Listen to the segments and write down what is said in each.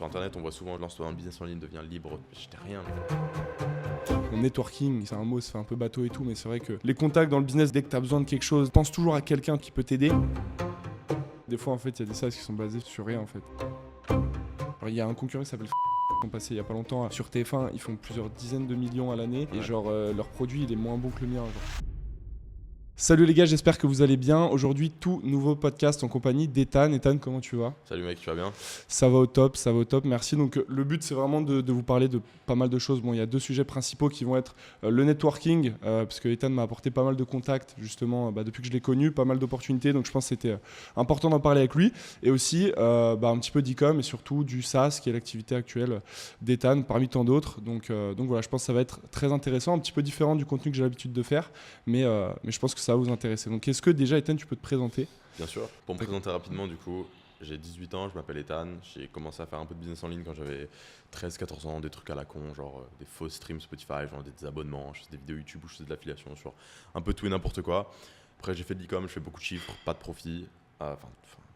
sur internet, on voit souvent lance-toi un business en ligne, deviens libre. J'étais rien. Le networking, c'est un mot, ça fait un peu bateau et tout, mais c'est vrai que les contacts dans le business, dès que tu as besoin de quelque chose, pense toujours à quelqu'un qui peut t'aider. Des fois, en fait, il y a des SaaS qui sont basés sur rien, en fait. Il y a un concurrent qui s'appelle ils sont passés il y a pas longtemps sur TF1, ils font plusieurs dizaines de millions à l'année et leur produit il est moins bon que le mien. Salut les gars, j'espère que vous allez bien. Aujourd'hui, tout nouveau podcast en compagnie d'Ethan. Ethan, comment tu vas ? Salut mec, tu vas bien ? Ça va au top, merci. Donc le but c'est vraiment de vous parler de pas mal de choses. Bon, il y a deux sujets principaux qui vont être le networking, parce que Ethan m'a apporté pas mal de contacts justement depuis que je l'ai connu, pas mal d'opportunités. Donc je pense que c'était important d'en parler avec lui. Et aussi un petit peu d'e-com et surtout du SaaS qui est l'activité actuelle d'Ethan parmi tant d'autres. Donc voilà, je pense que ça va être très intéressant, un petit peu différent du contenu que j'ai l'habitude de faire, mais je pense que ça va vous intéresser. Donc est-ce que déjà Ethan, tu peux te présenter ? Bien sûr. Pour me présenter rapidement, du coup, j'ai 18 ans, je m'appelle Ethan. J'ai commencé à faire un peu de business en ligne quand j'avais 13-14 ans, des trucs à la con, genre des faux streams Spotify, genre des abonnements, je faisais des vidéos YouTube où je faisais de l'affiliation sur un peu tout et n'importe quoi. Après, j'ai fait de l'e-com, je fais beaucoup de chiffres, pas de profit,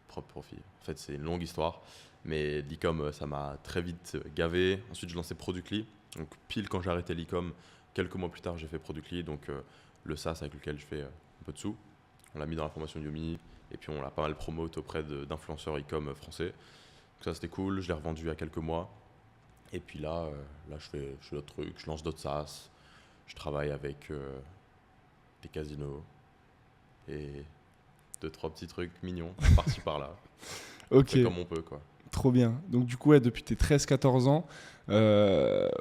propre profit. En fait, c'est une longue histoire, mais l'e-com, ça m'a très vite gavé. Ensuite, je lançais Product.ly. Donc, pile quand j'ai arrêté l'e-com, quelques mois plus tard, j'ai fait Product.ly, donc le SaaS avec lequel je fais un peu de sous. On l'a mis dans la formation Udemy. Et puis on l'a pas mal promote auprès d'influenceurs e-com français. Donc ça c'était cool, je l'ai revendu il y a quelques mois. Et puis là je fais d'autres trucs, je lance d'autres SaaS. Je travaille avec des casinos et 2-3 petits trucs mignons par-ci par-là. Ok. C'est comme on peut quoi. Trop bien. Donc du coup, depuis tes 13-14 ans,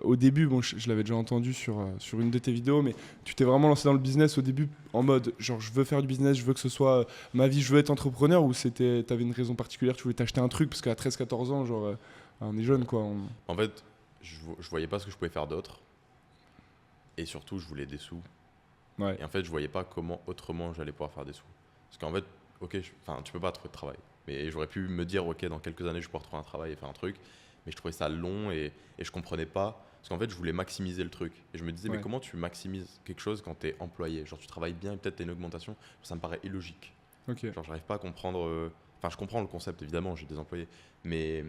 au début, bon, je l'avais déjà entendu sur une de tes vidéos, mais tu t'es vraiment lancé dans le business au début en mode genre je veux faire du business, je veux que ce soit ma vie, je veux être entrepreneur, ou t'avais une raison particulière, tu voulais t'acheter un truc parce qu'à 13-14 ans, genre on est jeune quoi. En fait, je voyais pas ce que je pouvais faire d'autre. Et surtout, je voulais des sous. Ouais. Et en fait, je voyais pas comment autrement j'allais pouvoir faire des sous. Parce qu'en fait, tu peux pas trouver de travail. Mais j'aurais pu me dire, ok, dans quelques années, je vais pouvoir trouver un travail et faire un truc. Mais je trouvais ça long et je comprenais pas. Parce qu'en fait, je voulais maximiser le truc. Et je me disais, mais comment tu maximises quelque chose quand tu es employé ? Genre, tu travailles bien et peut-être tu as une augmentation. Ça me paraît illogique. Ok. Genre, j'arrive pas à comprendre. Enfin, je comprends le concept, évidemment, j'ai des employés. Mais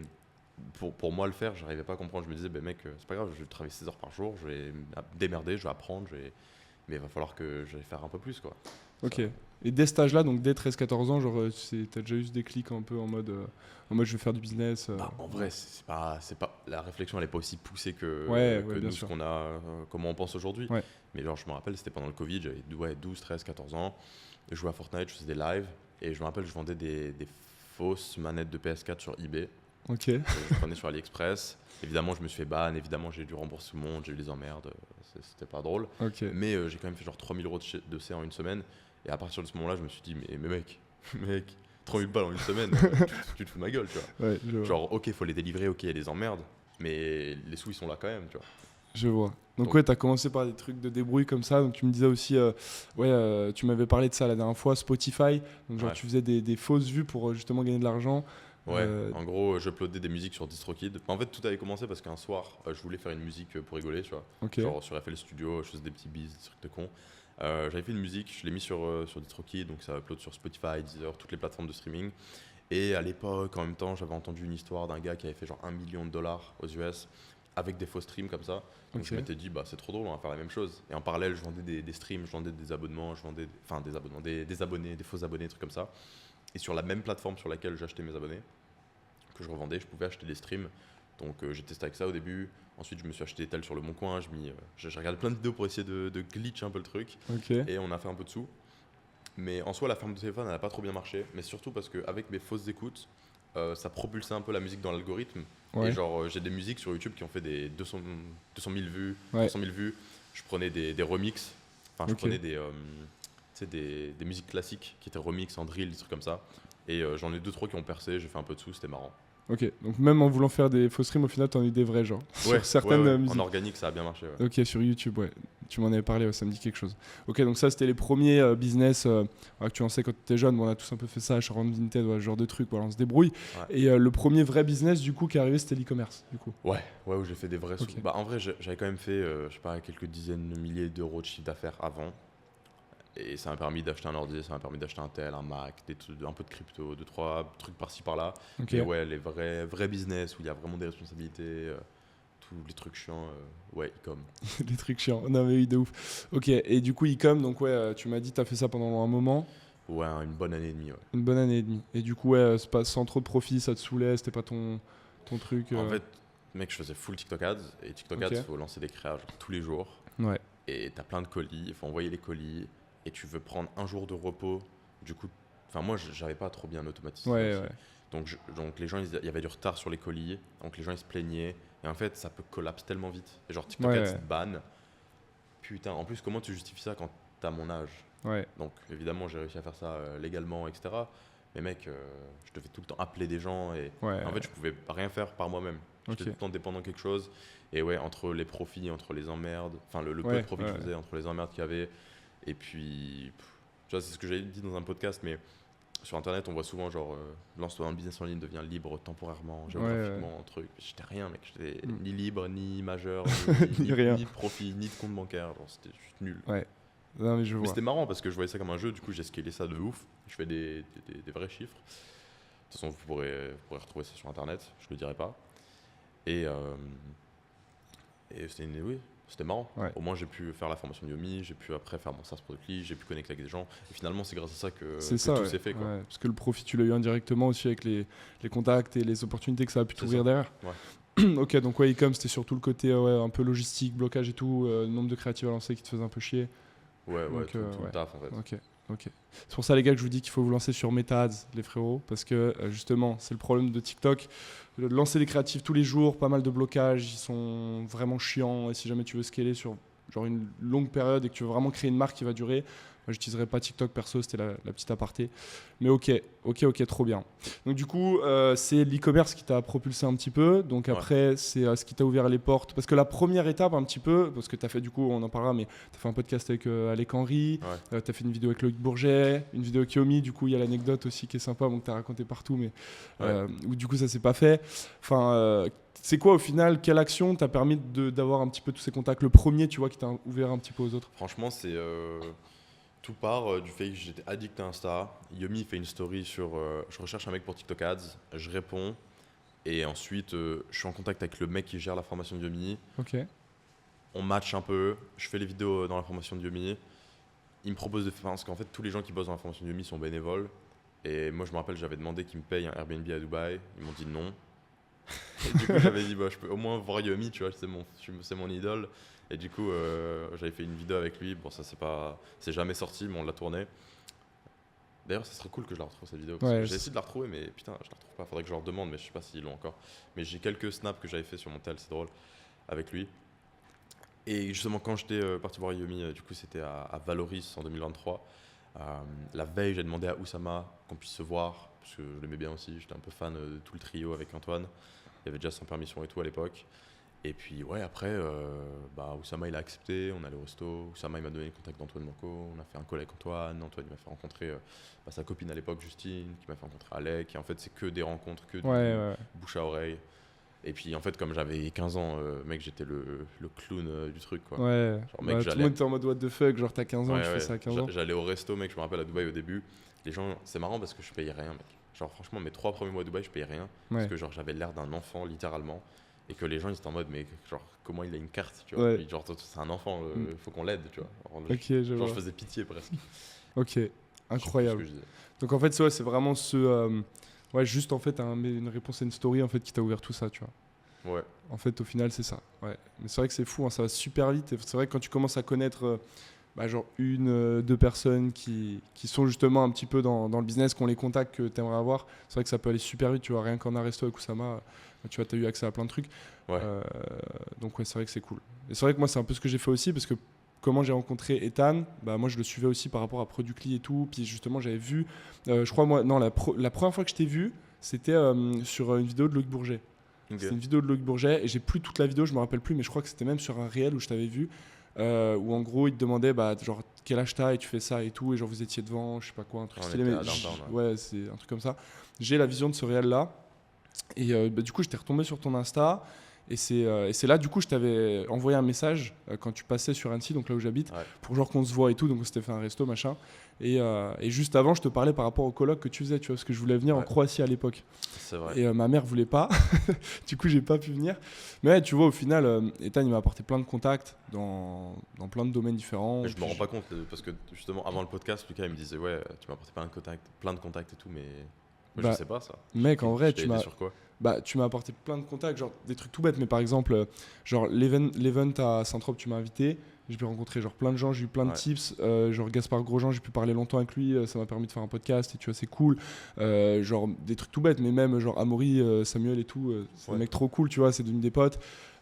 pour moi, le faire, j'arrivais pas à comprendre. Je me disais, mec, c'est pas grave, je vais travailler 16 heures par jour, je vais me démerder, je vais apprendre, mais il va falloir que j'aille faire un peu plus, quoi. Ok. Et dès cet âge-là, donc dès 13-14 ans, genre, t'as déjà eu ce déclic un peu en mode je vais faire du business En vrai, c'est pas, la réflexion, elle est pas aussi poussée que nous, ce qu'on a, comment on pense aujourd'hui. Ouais. Mais genre, je me rappelle, c'était pendant le Covid, j'avais 12, 13, 14 ans. Je jouais à Fortnite, je faisais des lives. Et je me rappelle, je vendais des fausses manettes de PS4 sur eBay. Ok. Je prenais sur AliExpress. Évidemment, je me suis fait ban. Évidemment, j'ai eu du remboursement, j'ai eu des emmerdes. C'était pas drôle. Okay. Mais j'ai quand même fait genre 3 000 € de C en une semaine. Et à partir de ce moment-là, je me suis dit, mais mec, 3 000 balles en une semaine, tu te fous de ma gueule, tu vois. Ouais, genre, ok, il faut les délivrer, ok, il y a des emmerdes. Mais les sous, ils sont là quand même, tu vois. Je vois. Donc ouais, tu as commencé par des trucs de débrouille comme ça. Donc tu me disais aussi, tu m'avais parlé de ça la dernière fois, Spotify. Donc genre tu faisais des fausses vues pour justement gagner de l'argent. Ouais, en gros, j'uploadais des musiques sur DistroKid. En fait, tout avait commencé parce qu'un soir, je voulais faire une musique pour rigoler, tu vois. Okay. Genre sur FL Studio, je faisais des petits beats, des trucs de con. J'avais fait une musique, je l'ai mis sur DistroKid, donc ça upload sur Spotify, Deezer, toutes les plateformes de streaming. Et à l'époque, en même temps, j'avais entendu une histoire d'un gars qui avait fait genre $1 million aux US avec des faux streams comme ça. Donc je m'étais dit, c'est trop drôle, on va faire la même chose. Et en parallèle, je vendais des streams, je vendais des abonnements, des abonnés, des faux abonnés, des trucs comme ça. Et sur la même plateforme sur laquelle j'achetais mes abonnés, que je revendais, je pouvais acheter des streams. Donc j'ai testé avec ça au début. Ensuite, je me suis acheté des tels sur le Bon Coin. J'ai regardé plein de vidéos pour essayer de glitch un peu le truc. Okay. Et on a fait un peu de sous. Mais en soi, la ferme de téléphone, elle n'a pas trop bien marché. Mais surtout parce qu'avec mes fausses écoutes, ça propulsait un peu la musique dans l'algorithme. Ouais. Et genre, j'ai des musiques sur YouTube qui ont fait des 200 000 vues, 300 000 vues. Je prenais des remixes. Enfin, je prenais des musiques classiques qui étaient remixes en drill, des trucs comme ça. Et j'en ai 2-3 qui ont percé. J'ai fait un peu de sous, c'était marrant. Ok, donc même en voulant faire des faux streams, au final, t'en as eu des vrais, genre. Ouais, sur certaines musiques. En organique, ça a bien marché. Ouais. Ok, sur YouTube, ouais. Tu m'en avais parlé, ça me dit quelque chose. Ok, donc ça, c'était les premiers business que tu lançais quand tu étais jeune. Bon, on a tous un peu fait ça, Sharon Vinted, ce genre de trucs, voilà, on se débrouille. Ouais. Et le premier vrai business, du coup, qui est arrivé, c'était l'e-commerce, du coup. Ouais, où j'ai fait des vrais sous. En vrai, j'avais quand même fait, quelques dizaines de milliers d'euros de chiffre d'affaires avant. Et ça m'a permis d'acheter un ordi, ça m'a permis d'acheter un tel, un Mac, un peu de crypto, 2-3 trucs par-ci par-là. Ok. Mais ouais, les vrais business où il y a vraiment des responsabilités, tous les trucs chiants, ouais, e-com. Les trucs chiants. Non, mais oui, de ouf. Ok, et du coup, e-com, donc ouais, tu m'as dit, tu as fait ça pendant un moment, Ouais, une bonne année et demie, ouais. une bonne année et demie. Et du coup, ouais, c'est pas sans trop de profit, ça te saoulait, c'était pas ton truc. En fait, mec, je faisais full TikTok ads. Et TikTok ads, Ok. il faut lancer des créas genre, tous les jours. Ouais, Et t'as plein de colis, il faut envoyer les colis. Et tu veux prendre un jour de repos. Du coup, enfin, moi, j'avais pas trop bien automatisé. ouais, aussi. ouais. Donc les gens, il y avait du retard sur les colis. Donc les gens, ils se plaignaient. Et en fait, ça peut collapse tellement vite. Et genre, TikTok Ouais, ads ouais. ban. Putain, en plus, comment tu justifies ça quand t'as mon âge? Ouais, Donc évidemment, j'ai réussi à faire ça légalement, etc. Mais mec, je devais tout le temps appeler des gens. Et ouais. en fait, je pouvais rien faire par moi-même. J'étais Ok. tout le temps dépendant de quelque chose. Et ouais, entre les profits, entre les emmerdes, enfin le peu Ouais, de profits que ouais, je faisais, entre les emmerdes qu'il y avait. Et puis, tu vois, c'est ce que j'avais dit dans un podcast, mais sur internet, on voit souvent genre, lance-toi dans le business en ligne, deviens libre temporairement, géographiquement, truc. J'étais rien, mec. J'étais Mm. ni libre, ni majeur, Ni rien. ni de profit, ni de compte bancaire. Genre, c'était juste nul. Ouais. Non, mais je Mais vois. c'était marrant parce que je voyais ça comme un jeu, du coup j'ai scalé ça de ouf. Je fais des vrais chiffres. De toute façon, vous pourrez retrouver ça sur internet, je le dirai pas. Et, oui, c'était marrant. Ouais. Au moins j'ai pu faire la formation de Yomi, j'ai pu après faire mon SaaS Product, j'ai pu connecter avec des gens. Et finalement, c'est grâce à ça que C'est ça, tout ouais. s'est fait. Quoi. Ouais, parce que le profit, tu l'as eu indirectement aussi avec les contacts et les opportunités que ça a pu C'est t'ouvrir ça. derrière. Ouais. Ok, donc ouais, e-com, c'était surtout le côté ouais, un peu logistique, blocage et tout, nombre de créatifs à lancer qui te faisait un peu chier. Ouais, Donc, tout ouais. le taf en fait. Ok, ok. C'est pour ça, les gars, que je vous dis qu'il faut vous lancer sur Meta Ads, les frérots, parce que justement, c'est le problème de TikTok. Lancer des créatifs tous les jours, pas mal de blocages, ils sont vraiment chiants. Et si jamais tu veux scaler sur genre une longue période et que tu veux vraiment créer une marque qui va durer, moi, j'utiliserai pas TikTok perso, c'était la petite aparté. Mais ok, trop bien. Donc du coup, c'est l'e-commerce qui t'a propulsé un petit peu. Donc après, c'est ce qui t'a ouvert les portes. Parce que la première étape un petit peu, parce que tu as fait du coup, on en parlera, mais tu as fait un podcast avec Alec Henry, Ouais. tu as fait une vidéo avec Loïc Bourget, une vidéo avec Yomi, du coup il y a l'anecdote aussi qui est sympa, donc tu as raconté partout, mais où du coup ça s'est pas fait. Enfin, c'est quoi au final, quelle action t'a permis d'avoir un petit peu tous ces contacts? Le premier, tu vois, qui t'a ouvert un petit peu aux autres? Franchement, c'est tout part du fait que j'étais addict à Insta. Yomi fait une story sur je recherche un mec pour TikTok Ads, je réponds et ensuite je suis en contact avec le mec qui gère la formation de Yomi. Ok. On match un peu, je fais les vidéos dans la formation de Yomi. Il me propose de faire parce qu'en fait tous les gens qui bossent dans la formation de Yomi sont bénévoles et moi je me rappelle j'avais demandé qu'ils me payent un Airbnb à Dubaï, ils m'ont dit non. Et du coup j'avais dit bah, je peux au moins voir Yomi, tu vois, c'est mon idole. Et du coup, j'avais fait une vidéo avec lui. Bon, ça, c'est jamais sorti, mais on l'a tourné. D'ailleurs, ça serait cool que je la retrouve cette vidéo. Parce que j'ai essayé de la retrouver, mais putain, je la retrouve pas. Faudrait que je leur demande, mais je sais pas s'ils l'ont encore. Mais j'ai quelques snaps que j'avais fait sur mon tel, c'est drôle, avec lui. Et justement, quand j'étais parti voir Yomi, du coup, c'était à Valoris en 2023. La veille, j'ai demandé à Oussama qu'on puisse se voir, parce que je l'aimais bien aussi. J'étais un peu fan de tout le trio avec Antoine. Il y avait déjà Sans Permission et tout à l'époque. Et puis ouais, après, Oussama il a accepté, on allait au resto, Oussama il m'a donné le contact d'Antoine Manco, on a fait un call avec Antoine il m'a fait rencontrer sa copine à l'époque Justine, qui m'a fait rencontrer Alec, et en fait c'est que des rencontres, que du bouche à oreille. Et puis en fait comme j'avais 15 ans, mec j'étais le clown du truc quoi. Ouais, genre, mec, tout le monde était en mode what the fuck, genre t'as 15 ans, tu fais ça à 15 ans. J'allais au resto mec, je me rappelle à Dubaï au début, les gens, c'est marrant parce que je payais rien mec. Genre franchement mes 3 premiers mois à Dubaï je payais rien, parce que genre j'avais l'air d'un enfant littéralement. Et que les gens ils étaient en mode mais genre comment il a une carte, tu vois, genre c'est un enfant, faut qu'on l'aide, tu vois. Je faisais pitié presque. Ok, incroyable. Donc en fait c'est vraiment juste en fait une réponse à une story en fait qui t'a ouvert tout ça, tu vois. Ouais. En fait au final c'est ça. Ouais. Mais c'est vrai que c'est fou, hein, ça va super vite. Et c'est vrai que quand tu commences à connaître genre une, deux personnes qui sont justement un petit peu dans le business, qui ont les contacts que tu aimerais avoir, c'est vrai que ça peut aller super vite, tu vois, rien qu'en Aresto avec Oussama, tu vois, tu as eu accès à plein de trucs. Ouais. Donc ouais, c'est vrai que c'est cool. Et c'est vrai que moi c'est un peu ce que j'ai fait aussi, parce que comment j'ai rencontré Ethan, moi je le suivais aussi par rapport à Productly et tout, puis justement j'avais vu, je crois moi, non, la première fois que je t'ai vu, c'était sur une vidéo de Loïc Bourget. Okay. C'était une vidéo de Loïc Bourget, et j'ai plus toute la vidéo, je me rappelle plus, mais je crois que c'était même sur un réel où je t'avais vu. Où en gros il te demandait genre quel âge t'as et tu fais ça et tout, et genre vous étiez devant, je sais pas quoi, un truc stylé, mais ouais, c'est un truc comme ça. J'ai la vision de ce réel là, et du coup j'étais retombé sur ton Insta, Et c'est là, du coup, je t'avais envoyé un message quand tu passais sur Annecy, donc là où j'habite, Ouais. pour genre qu'on se voit et tout. Donc on s'était fait un resto, machin. Et juste avant, je te parlais par rapport au colloque que tu faisais, tu vois, parce que je voulais venir en Ouais. Croatie à l'époque. C'est vrai. Et ma mère voulait pas. Du coup, j'ai pas pu venir. Mais ouais, tu vois, au final, Ethan, il m'a apporté plein de contacts dans plein de domaines différents. Mais je me rends pas compte parce que justement avant le podcast, Lucas il me disait ouais, tu m'as apporté plein de contacts et tout, mais moi Bah, je sais pas ça. Mec, en vrai, Je t'ai aidé sur quoi? tu m'as apporté plein de contacts, genre des trucs tout bêtes, mais par exemple, genre l'event à Saint-Trope, tu m'as invité, j'ai pu rencontrer genre plein de gens, j'ai eu plein de Ouais. tips, genre Gaspard Grosjean, j'ai pu parler longtemps avec lui, ça m'a permis de faire un podcast et tu vois, c'est cool. Genre des trucs tout bêtes, mais même genre Amaury, Samuel et tout, c'est Ouais. des mecs trop cool, tu vois, c'est devenu des potes.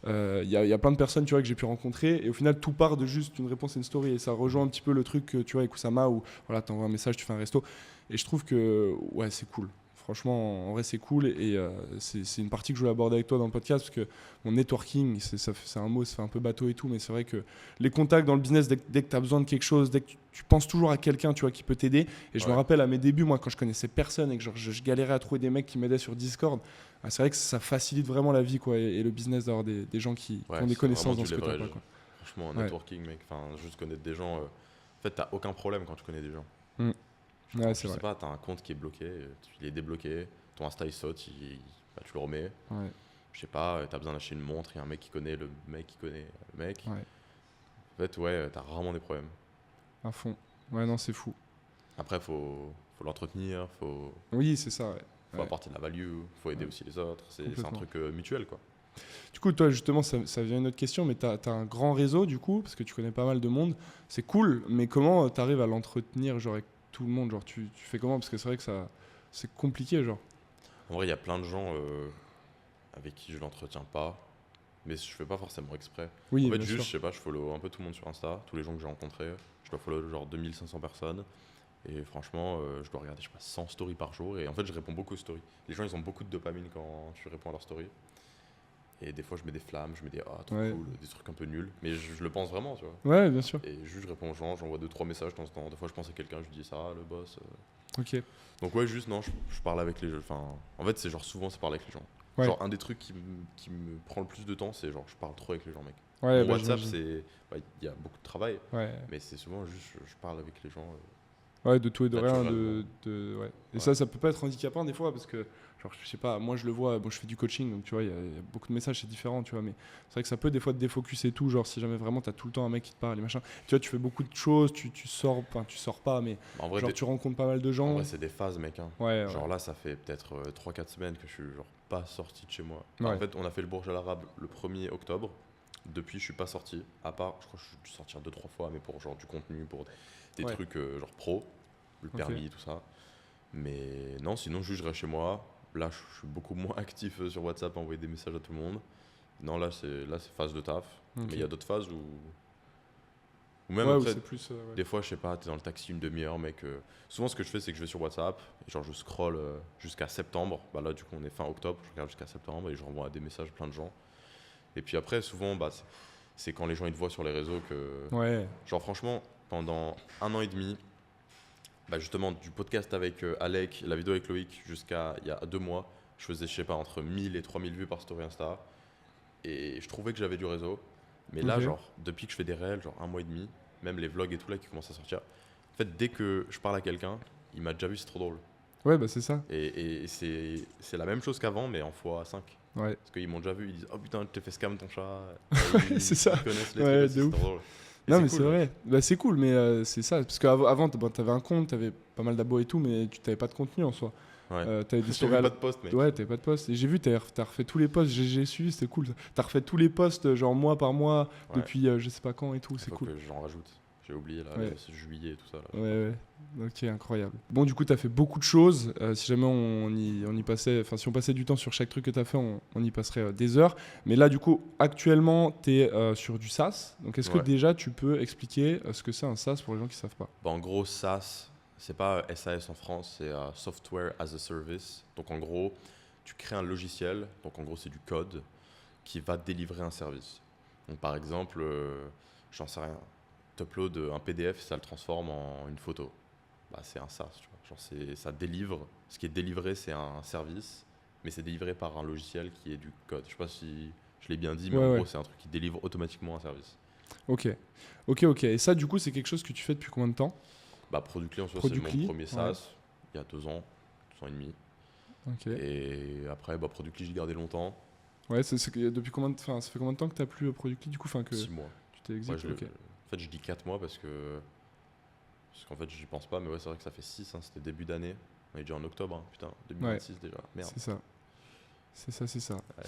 Il y a plein de personnes, tu vois, que j'ai pu rencontrer et au final tout part de juste une réponse à une story et ça rejoint un petit peu le truc, tu vois, avec Oussama où voilà, t'envoies un message, tu fais un resto et je trouve que ouais, c'est cool. Franchement, en vrai, c'est cool et c'est une partie que je voulais aborder avec toi dans le podcast parce que mon networking, c'est un mot, ça fait un peu bateau et tout, mais c'est vrai que les contacts dans le business, dès que tu as besoin de quelque chose, dès que tu penses toujours à quelqu'un, tu vois, qui peut t'aider. Et je me Ouais. rappelle à mes débuts, moi, quand je connaissais personne et que genre, je galérais à trouver des mecs qui m'aidaient sur Discord, c'est vrai que ça facilite vraiment la vie, quoi, et le business d'avoir des gens qui Ouais, ont des c'est connaissances vraiment dans du ce que tu leverage. pas, quoi. Franchement, Ouais. networking, mec. Enfin, juste connaître des gens. En fait, t'as aucun problème quand tu connais des gens. Mm. Ouais, Je c'est sais vrai. pas, t'as un compte qui est bloqué, il est débloqué, ton Insta il saute, bah, tu le remets. Ouais. Je sais pas, t'as besoin d'acheter une montre, il y a un mec qui connaît le mec qui connaît le mec. Ouais. En fait, ouais, t'as rarement des problèmes. À fond. Ouais, non, c'est fou. Après, faut l'entretenir, Oui, c'est ça, ouais. faut apporter de la value, faut aider Ouais. aussi les autres. C'est un Complètement. truc mutuel, quoi. Du coup, toi, justement, ça vient une autre question, mais tu as un grand réseau, du coup, parce que tu connais pas mal de monde. C'est cool, mais comment tu arrives à l'entretenir, genre, avec tout le monde? Genre, tu fais comment? Parce que c'est vrai que c'est compliqué, genre. En vrai, il y a plein de gens avec qui je l'entretiens pas, mais je fais pas forcément exprès. En Oui, fait, bien juste, sûr. je sais pas, je follow un peu tout le monde sur Insta, tous les gens que j'ai rencontrés. Je dois follow genre 2500 personnes. Et franchement, je dois regarder, je sais pas, 100 stories par jour. Et en fait, je réponds beaucoup aux stories. Les gens, ils ont beaucoup de dopamine quand je réponds à leurs stories. Et des fois, je mets des flammes, je mets des ah, trop Ouais. cool, des trucs un peu nuls. Mais je le pense vraiment, tu vois. Ouais, bien sûr. Et juste, je réponds aux gens, j'envoie 2-3 messages de temps en temps. Des fois, je pense à quelqu'un, je lui dis ça, le boss. Ok. Donc, ouais, juste, non, je parle avec les gens. Enfin, en fait, c'est genre souvent, c'est parler avec les gens. Ouais. Genre, un des trucs qui me prend le plus de temps, c'est genre, je parle trop avec les gens, mec. Ouais, Mon bah, WhatsApp, j'imagine. il y a beaucoup de travail, Ouais. mais c'est souvent juste, je parle avec les gens. Ouais, de tout et de rien. Naturellement. Ouais. Et Ouais. ça peut pas être handicapant des fois parce que, genre, je sais pas, moi je le vois, bon, je fais du coaching, donc tu vois, il y a beaucoup de messages, c'est différent, tu vois, mais c'est vrai que ça peut des fois te défocus et tout, genre, si jamais vraiment t'as tout le temps un mec qui te parle et machin. Tu vois, tu fais beaucoup de choses, tu sors, enfin, tu sors pas, mais En vrai, genre, tu rencontres pas mal de en gens. vrai, c'est des phases, mec. Hein. Ouais, Genre ouais. là, ça fait peut-être 3-4 semaines que je suis genre pas sorti de chez moi. Enfin, Ouais. en fait, on a fait le Bourj Al Arab le 1er octobre. Depuis, je suis pas sorti. À part, je crois que je suis dû sortir 2-3 fois, mais pour genre du contenu, pour des Ouais. trucs genre pro, le Ok. permis, tout ça. Mais non, sinon, juste je reste chez moi. Là, je suis beaucoup moins actif sur WhatsApp à envoyer des messages à tout le monde. Non, là, c'est phase de taf. Ok. Mais il y a d'autres phases où. Ou même Ouais, ou après, c'est plus. Ouais. des fois, je sais pas, t'es dans le taxi une demi-heure, mec. Souvent, ce que je fais, c'est que je vais sur WhatsApp, et genre je scroll jusqu'à septembre. Bah là, du coup, on est fin octobre, je regarde jusqu'à septembre et je renvoie des messages à plein de gens. Et puis après, souvent, bah, c'est quand les gens ils te voient sur les réseaux que. Ouais. Genre, franchement, pendant 1 an et demi, bah, justement, du podcast avec Alec, la vidéo avec Loïc, jusqu'à il y a 2 mois, je faisais, je sais pas, entre 1000 et 3000 vues par story Insta. Et je trouvais que j'avais du réseau. Mais là, Ok. genre, depuis que je fais des réels, genre 1 mois et demi, même les vlogs et tout là qui commencent à sortir, en fait, dès que je parle à quelqu'un, il m'a déjà vu, c'est trop drôle. Ouais, bah c'est ça. Et c'est la même chose qu'avant, mais en x5. Ouais. Parce qu'ils m'ont déjà vu, ils disent oh putain, tu t'es fait scam ton chat. C'est ça. Ils connaissent les Ouais, trucs aussi, de c'est ouf. trop drôle. Et Non, c'est mais cool, c'est ouais. vrai. Bah, c'est cool, mais c'est ça. Parce qu'avant, t'avais un compte, t'avais pas mal d'abos et tout, mais tu t'avais pas de contenu en soi. Ouais. T'avais des J'ai stories. vu pas de post, mec. Ouais, t'avais pas de post. Et j'ai vu, t'as refait tous les posts. J'ai suivi, c'était cool. T'as refait tous les posts, genre mois par mois, Ouais. depuis je sais pas quand et tout. Il C'est faut cool. que j'en rajoute. J'ai oublié là, Ouais. c'est juillet et tout ça. Là, je sais Ouais, ouais. Ok, incroyable. Bon, du coup, t'as fait beaucoup de choses. Si jamais on y passait, enfin, si on passait du temps sur chaque truc que t'as fait, on y passerait des heures. Mais là, du coup, actuellement, t'es sur du SaaS. Donc, est-ce que Ouais. déjà tu peux expliquer ce que c'est un SaaS pour les gens qui savent pas? Bah, en gros, SaaS, c'est pas SAS en France, c'est Software as a Service. Donc en gros, tu crées un logiciel, donc en gros c'est du code, qui va délivrer un service. Donc par exemple, j'en sais rien, tu uploads un PDF, ça le transforme en une photo. Bah, c'est un SaaS, tu vois. Genre ça délivre, ce qui est délivré c'est un service, mais c'est délivré par un logiciel qui est du code. Je sais pas si Je l'ai bien dit, mais Ouais, en ouais. gros, c'est un truc qui délivre automatiquement un service. Ok. Ok. Et ça, du coup, c'est quelque chose que tu fais depuis combien de temps? Bah, Productly, en soi, c'est mon Productly. premier Ouais. SaaS, il y a 2 ans et demi. Ok. Et après, bah, Productly, j'ai gardé longtemps, Ouais, depuis enfin, ça fait combien de temps que t'as plus Productly du coup, enfin que 6 mois. tu t'es Moi, exit. Ok. en fait, je dis 4 mois parce qu'en fait, j'y pense pas, mais ouais, c'est vrai que ça fait 6, hein, c'était début d'année. On est déjà en octobre, hein, putain, 2026 déjà, merde. C'est ça. C'est ça. Ouais.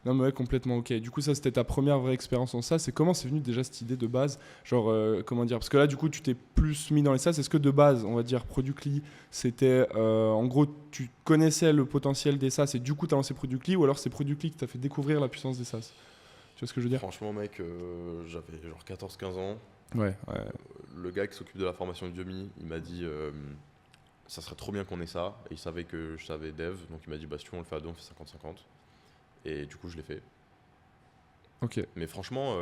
Non, mais ouais, complètement ok. Du coup, ça, c'était ta première vraie expérience en SaaS. Et comment c'est venu déjà cette idée de base? Genre, comment dire? Parce que là, du coup, tu t'es plus mis dans les SaaS. Est-ce que de base, on va dire, Productly, c'était. En gros, tu connaissais le potentiel des SaaS et du coup, tu as lancé Productly, ou alors c'est Productly qui t'a fait découvrir la puissance des SaaS? Tu vois ce que je veux dire? Franchement, mec, j'avais genre 14-15 ans. Ouais. Le gars qui s'occupe de la formation de Yomi, il m'a dit ça serait trop bien qu'on ait ça. Et il savait que je savais dev, donc il m'a dit bah si tu veux on le fait à deux, on fait 50-50. Et du coup je l'ai fait. Ok. Mais franchement,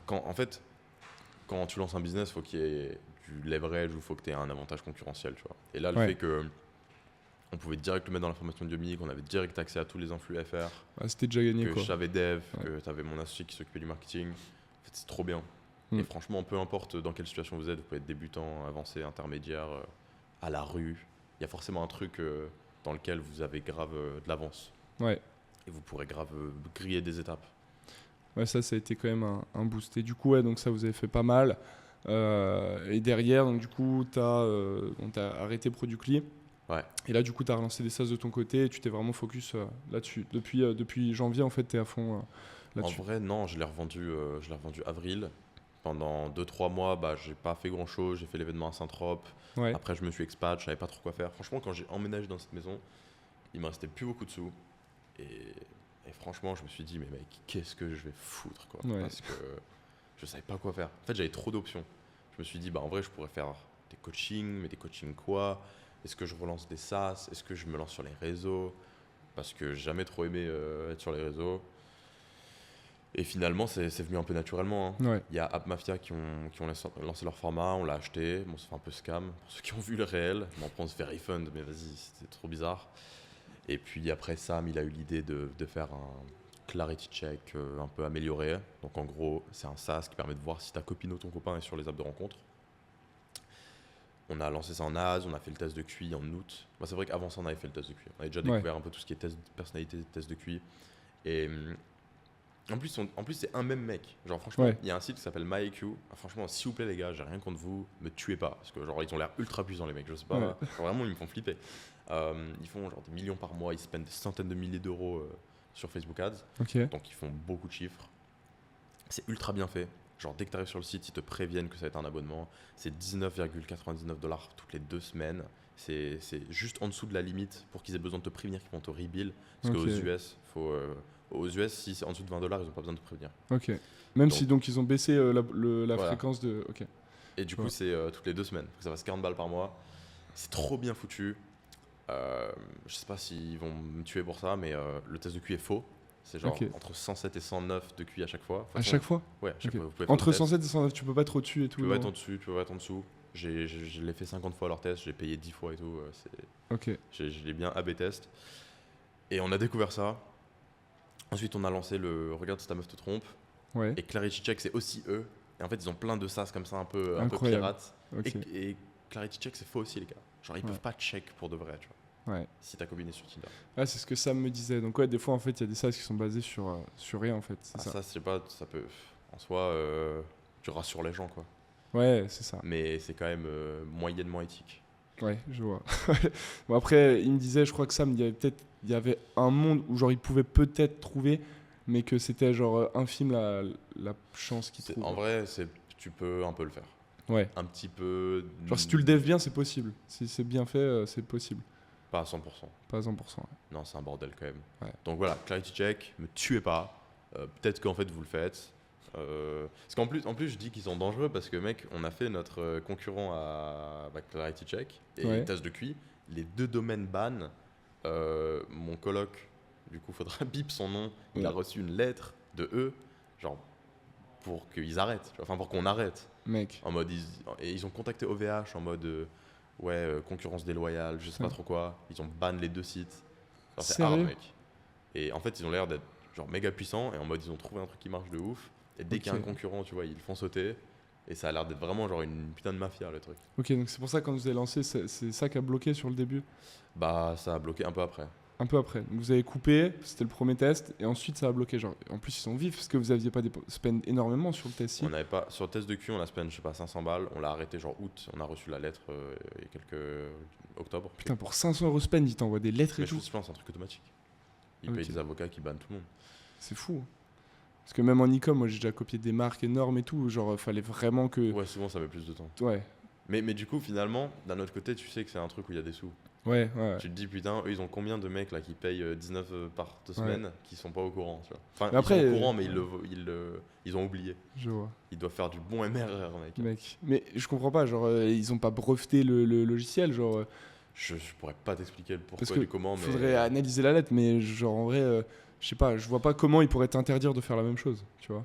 en fait, quand tu lances un business, faut qu'il y ait du leverage ou faut que tu aies un avantage concurrentiel, tu vois. Et là, le Ouais. fait que on pouvait direct le mettre dans la formation de Yomi, qu'on avait direct accès à tous les influx FR, Ouais, c'était déjà gagné, que quoi. je savais dev, Ouais. que tu avais mon associé qui s'occupait du marketing, en fait, c'est trop bien. Mm. Et franchement, peu importe dans quelle situation vous êtes, vous pouvez être débutant, avancé, intermédiaire, à la rue. Il y a forcément un truc dans lequel vous avez grave de l'avance. Ouais. Et vous pourrez grave griller des étapes. Ouais, ça a été quand même un boost. Et du coup, ouais, donc ça, vous avez fait pas mal. Et derrière, donc du coup, t'as arrêté Productly. Ouais. Et là, du coup, tu as relancé des SaaS de ton côté et tu t'es vraiment focus là-dessus. Depuis janvier, en fait, tu es à fond En là-dessus. vrai, non, je l'ai revendu avril. Pendant 2-3 mois, bah, j'ai pas fait grand chose. J'ai fait l'événement à Saint-Trope. Ouais. Après, je me suis expat, je savais pas trop quoi faire. Franchement, quand j'ai emménagé dans cette maison, il me restait plus beaucoup de sous. Et franchement, je me suis dit, mais mec, qu'est-ce que je vais foutre, quoi. Ouais. Parce que je savais pas quoi faire. En fait, j'avais trop d'options. Je me suis dit, bah, en vrai, je pourrais faire des coachings, mais des coachings quoi? Est-ce que je relance des SaaS? Est-ce que je me lance sur les réseaux? Parce que j'ai jamais trop aimé être sur les réseaux. Et finalement, c'est venu un peu naturellement, hein. Ouais. Il y a App Mafia qui ont lancé leur format, on l'a acheté. Bon, ça fait un peu scam pour ceux qui ont vu le réel. On en pense very fun, mais vas-y, c'était trop bizarre. Et puis après, Sam, il a eu l'idée de faire un clarity check un peu amélioré. Donc en gros, c'est un SaaS qui permet de voir si ta copine ou ton copain est sur les apps de rencontre. On a lancé ça en AS, on a fait le test de QI en août. Bah, c'est vrai qu'avant ça, on avait fait le test de QI. On avait déjà découvert un peu tout ce qui est test de personnalité, test de QI. Et en plus, c'est un même mec. Genre, franchement, il y a un site qui s'appelle MyIQ. Ah, franchement, s'il vous plaît, les gars, j'ai rien contre vous, me tuez pas. Parce que, genre, ils ont l'air ultra puissants, les mecs. Je sais pas. Ouais. Genre, vraiment, ils me font flipper. Ils font genre des millions par mois. Ils spendent des centaines de milliers d'euros sur Facebook Ads. Ok. Donc, ils font beaucoup de chiffres. C'est ultra bien fait. Genre, dès que tu arrives sur le site, ils te préviennent que ça va être un abonnement. C'est 19,99$ toutes les 2 semaines. C'est juste en dessous de la limite pour qu'ils aient besoin de te prévenir qu'ils vont te rebill. Parce qu'aux US, aux US, si c'est en dessous de 20$, ils n'ont pas besoin de te prévenir. Ok. Même si donc ils ont baissé la Voilà. fréquence de. Ok. Et du coup, c'est toutes les 2 semaines. Ça fasse 40 balles par mois. C'est trop bien foutu. Je sais pas s'ils vont me tuer pour ça, mais le test de QI est faux. C'est genre entre 107 et 109 de QI à chaque fois. À chaque fois? Ouais, à chaque fois. Vous pouvez entre 107 et 109, tu peux pas être au-dessus et tout. Tu peux pas être en dessus, tu peux pas être en dessous. Je l'ai fait 50 fois leur test, j'ai payé 10 fois et tout. Ok. Je l'ai bien AB test. Et on a découvert ça. Ensuite, on a lancé le Regarde si ta meuf te trompe. Ouais. Et Clarity Check, c'est aussi eux. Et en fait, ils ont plein de SaaS comme ça, un peu pirates. Ok. Et Clarity Check, c'est faux aussi, les gars. Genre, ils peuvent pas check pour de vrai, tu vois. Ouais. Si ta copine est sur Tinder. Ouais, c'est ce que Sam me disait. Donc ouais, des fois en fait, il y a des SaaS qui sont basés sur rien en fait. C'est ça. Ça, je sais pas, ça peut. En soi, tu rassures les gens, quoi. Ouais, c'est ça. Mais c'est quand même moyennement éthique. Ouais, je vois. Bon, après, il me disait, je crois que Sam, il y avait un monde où genre il pouvait peut-être trouver, mais que c'était genre infime la chance qu'il trouve. En vrai, tu peux un peu le faire. Ouais. Un petit peu. Genre si tu le devs bien, c'est possible. Si c'est bien fait, c'est possible. Pas à 100%. Pas à 100%. Ouais. Non, c'est un bordel quand même. Ouais. Donc voilà, Clarity Check, me tuez pas. Peut-être qu'en fait vous le faites. Parce qu'en plus, je dis qu'ils sont dangereux parce que mec, on a fait notre concurrent à Clarity Check et test de QI. Les 2 domaines ban. Mon coloc, du coup, faudra bip son nom. Il a reçu une lettre de eux, genre pour qu'ils arrêtent. Enfin, pour qu'on arrête. Mec. En mode, ils ont contacté OVH en mode. Concurrence déloyale, je sais pas trop quoi. Ils ont ban les 2 sites. Genre, c'est hard, mec. Et en fait, ils ont l'air d'être genre méga puissants et en mode ils ont trouvé un truc qui marche de ouf. Et dès qu'il y a un concurrent, tu vois, ils le font sauter. Et ça a l'air d'être vraiment genre une putain de mafia, le truc. Ok, donc c'est pour ça que quand vous avez lancé, c'est ça qui a bloqué sur le début? Bah, ça a bloqué un peu après. Un peu après. Donc vous avez coupé, c'était le premier test, et ensuite ça a bloqué. Genre, en plus, ils sont vifs, parce que vous aviez pas spend énormément sur le test. Si. On n'avait pas, sur le test de Q, on a spend, je sais pas, 500 balles. On l'a arrêté genre août. On a reçu la lettre il y a quelques. Octobre. Putain, pour 500 € spend, ils t'envoient des lettres et Mais tout. je pense c'est un truc automatique. Ils Ok. payent des avocats qui bannent tout le monde. C'est fou. Parce que même en e-com, moi j'ai déjà copié des marques énormes et tout. Genre, fallait vraiment que. Ouais, souvent ça met plus de temps. Ouais. Mais du coup, finalement, d'un autre côté, tu sais que c'est un truc où il y a des sous. Ouais, ouais. Tu te dis, putain, eux, ils ont combien de mecs là qui payent 19 par 2 semaines qui sont pas au courant, tu vois. Enfin, Mais après, ils sont au courant, mais ils ont oublié. Je vois. Ils doivent faire du bon MRR, mec. Mais je comprends pas, genre, ils ont pas breveté le logiciel, genre. Je pourrais pas t'expliquer le Parce pourquoi que du comment, mais. faudrait analyser la lettre, mais genre, en vrai, je sais pas, je vois pas comment ils pourraient t'interdire de faire la même chose, tu vois.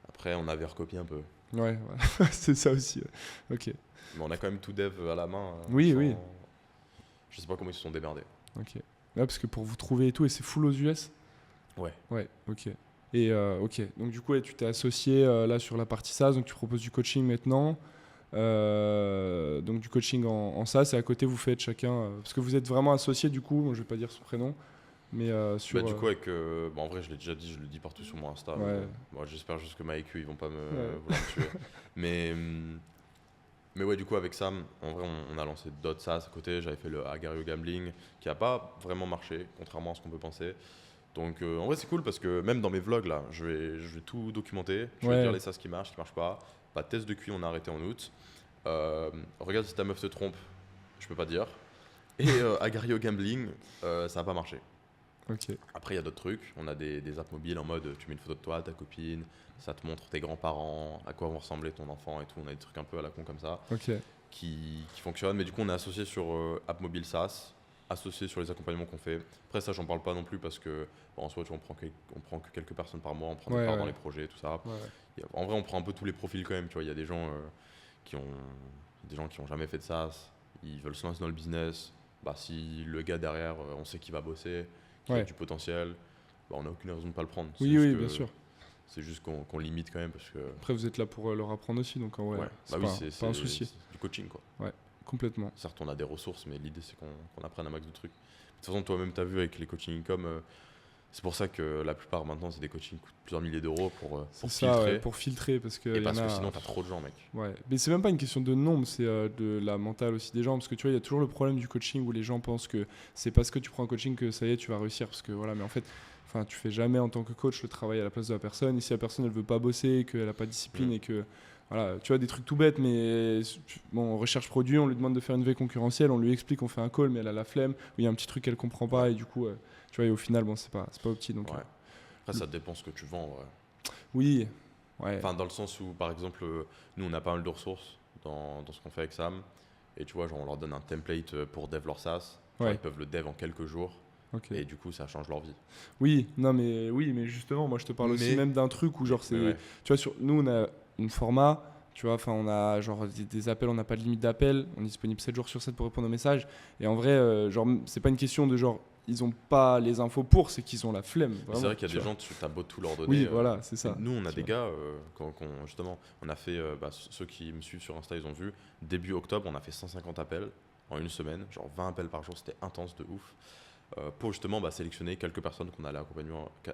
Après, on avait recopié un peu. Ouais, voilà. C'est ça aussi. Ok, Mais on a quand même tout dev à la main. Oui, sans- oui. Je sais pas comment ils se sont démerdés. ok. Ouais, parce que pour vous trouver et tout, et c'est full aux US. Ouais. Ouais, ok. Et ok, donc du coup, ouais, tu t'es associé là sur la partie SaaS, donc tu proposes du coaching maintenant. Donc du coaching en SaaS, et à côté, vous faites chacun. Parce que vous êtes vraiment associé, du coup, moi, je vais pas dire son prénom, mais sur. Bah, du coup, avec. Bon, en vrai, je l'ai déjà dit, je le dis partout sur mon Insta. Ouais. Bon, j'espère juste que Mike, ils vont pas Ouais. vouloir me tuer. Mais. Mais ouais, du coup, avec Sam, en vrai, on a lancé d'autres SaaS à côté. J'avais fait le Agario Gambling, qui a pas vraiment marché, contrairement à ce qu'on peut penser. Donc, en vrai, c'est cool parce que même dans mes vlogs, là, je vais tout documenter. Je vais Ouais. dire les SaaS qui marchent pas. Bah, test de QI, on a arrêté en août. Regarde si ta meuf te trompe, je peux pas dire. Et Agario Gambling, ça a pas marché. Ok. Après, il y a d'autres trucs. On a des apps mobiles en mode tu mets une photo de toi, ta copine, ça te montre tes grands-parents, à quoi vont ressembler ton enfant et tout. On a des trucs un peu à la con comme ça Ok. qui fonctionnent. Mais du coup, on est associé sur app mobile SaaS, associé sur les accompagnements qu'on fait. Après, ça, j'en parle pas non plus parce que en soi, tu vois, on prend que quelques personnes par mois, on prend des Ouais, parts ouais. dans les projets, tout ça. Ouais. En vrai, on prend un peu tous les profils quand même. Tu vois, il y a des gens qui ont jamais fait de SaaS, ils veulent se lancer dans le business. Bah, si le gars derrière, on sait qu'il va bosser, qu'il Ouais. a du potentiel, bah, on n'a aucune raison de pas le prendre. C'est Oui, juste oui, que- bien sûr. C'est juste qu'on limite quand même parce que. Après, vous êtes là pour leur apprendre aussi, donc en vrai, Ouais. c'est Bah pas, oui, pas un souci. c'est du coaching quoi. Complètement. Certes, on a des ressources, mais l'idée c'est qu'on apprenne un max de trucs. De toute façon, toi-même, tu as vu avec les coachings comme. C'est pour ça que la plupart maintenant, c'est des coachings qui coûtent plusieurs milliers d'euros pour C'est ça, filtrer. ouais, pour filtrer, parce que. Et y parce en que a- sinon, tu as trop de gens, mec. Ouais, mais c'est même pas une question de nombre, c'est de la mentale aussi des gens, parce que tu vois, il y a toujours le problème du coaching où les gens pensent que c'est parce que tu prends un coaching que ça y est, tu vas réussir, parce que voilà, mais en fait, enfin, tu fais jamais en tant que coach le travail à la place de la personne, et si la personne elle veut pas bosser, qu'elle a pas de discipline et que voilà, tu vois, des trucs tout bêtes, mais bon, on recherche produit, on lui demande de faire une veille concurrentielle, on lui explique, on fait un call, mais elle a la flemme, ou il y a un petit truc qu'elle comprend pas, et du coup, tu vois, et au final, bon, c'est pas opti, donc Ouais. Après, ça dépend ce que tu vends. Ouais. oui, ouais, Enfin, dans le sens où, par exemple, nous, on a pas mal de ressources dans ce qu'on fait avec Sam. Et tu vois, genre, on leur donne un template pour dev leur SaaS. Genre, Ouais. ils peuvent le dev en quelques jours. ok. Et du coup, ça change leur vie. Oui, non, mais oui, mais justement, moi je te parle aussi Mais- même d'un truc où genre c'est, Mais ouais. tu vois, nous on a une format, tu vois, enfin on a genre des appels, on n'a pas de limite d'appel, on est disponible 7 jours sur 7 pour répondre aux messages. Et en vrai, genre c'est pas une question de genre ils ont pas les infos pour, c'est qu'ils ont la flemme. C'est Vraiment, vrai qu'il y a tu des vois. gens, tu as beau tout leur donner. Oui, voilà, c'est ça. Nous, on a Tu des vois. gars, justement, on a fait, ceux qui me suivent sur Insta, ils ont vu, début octobre, on a fait 150 appels en une semaine, genre 20 appels par jour, c'était intense de ouf, pour justement sélectionner quelques personnes qu'on allait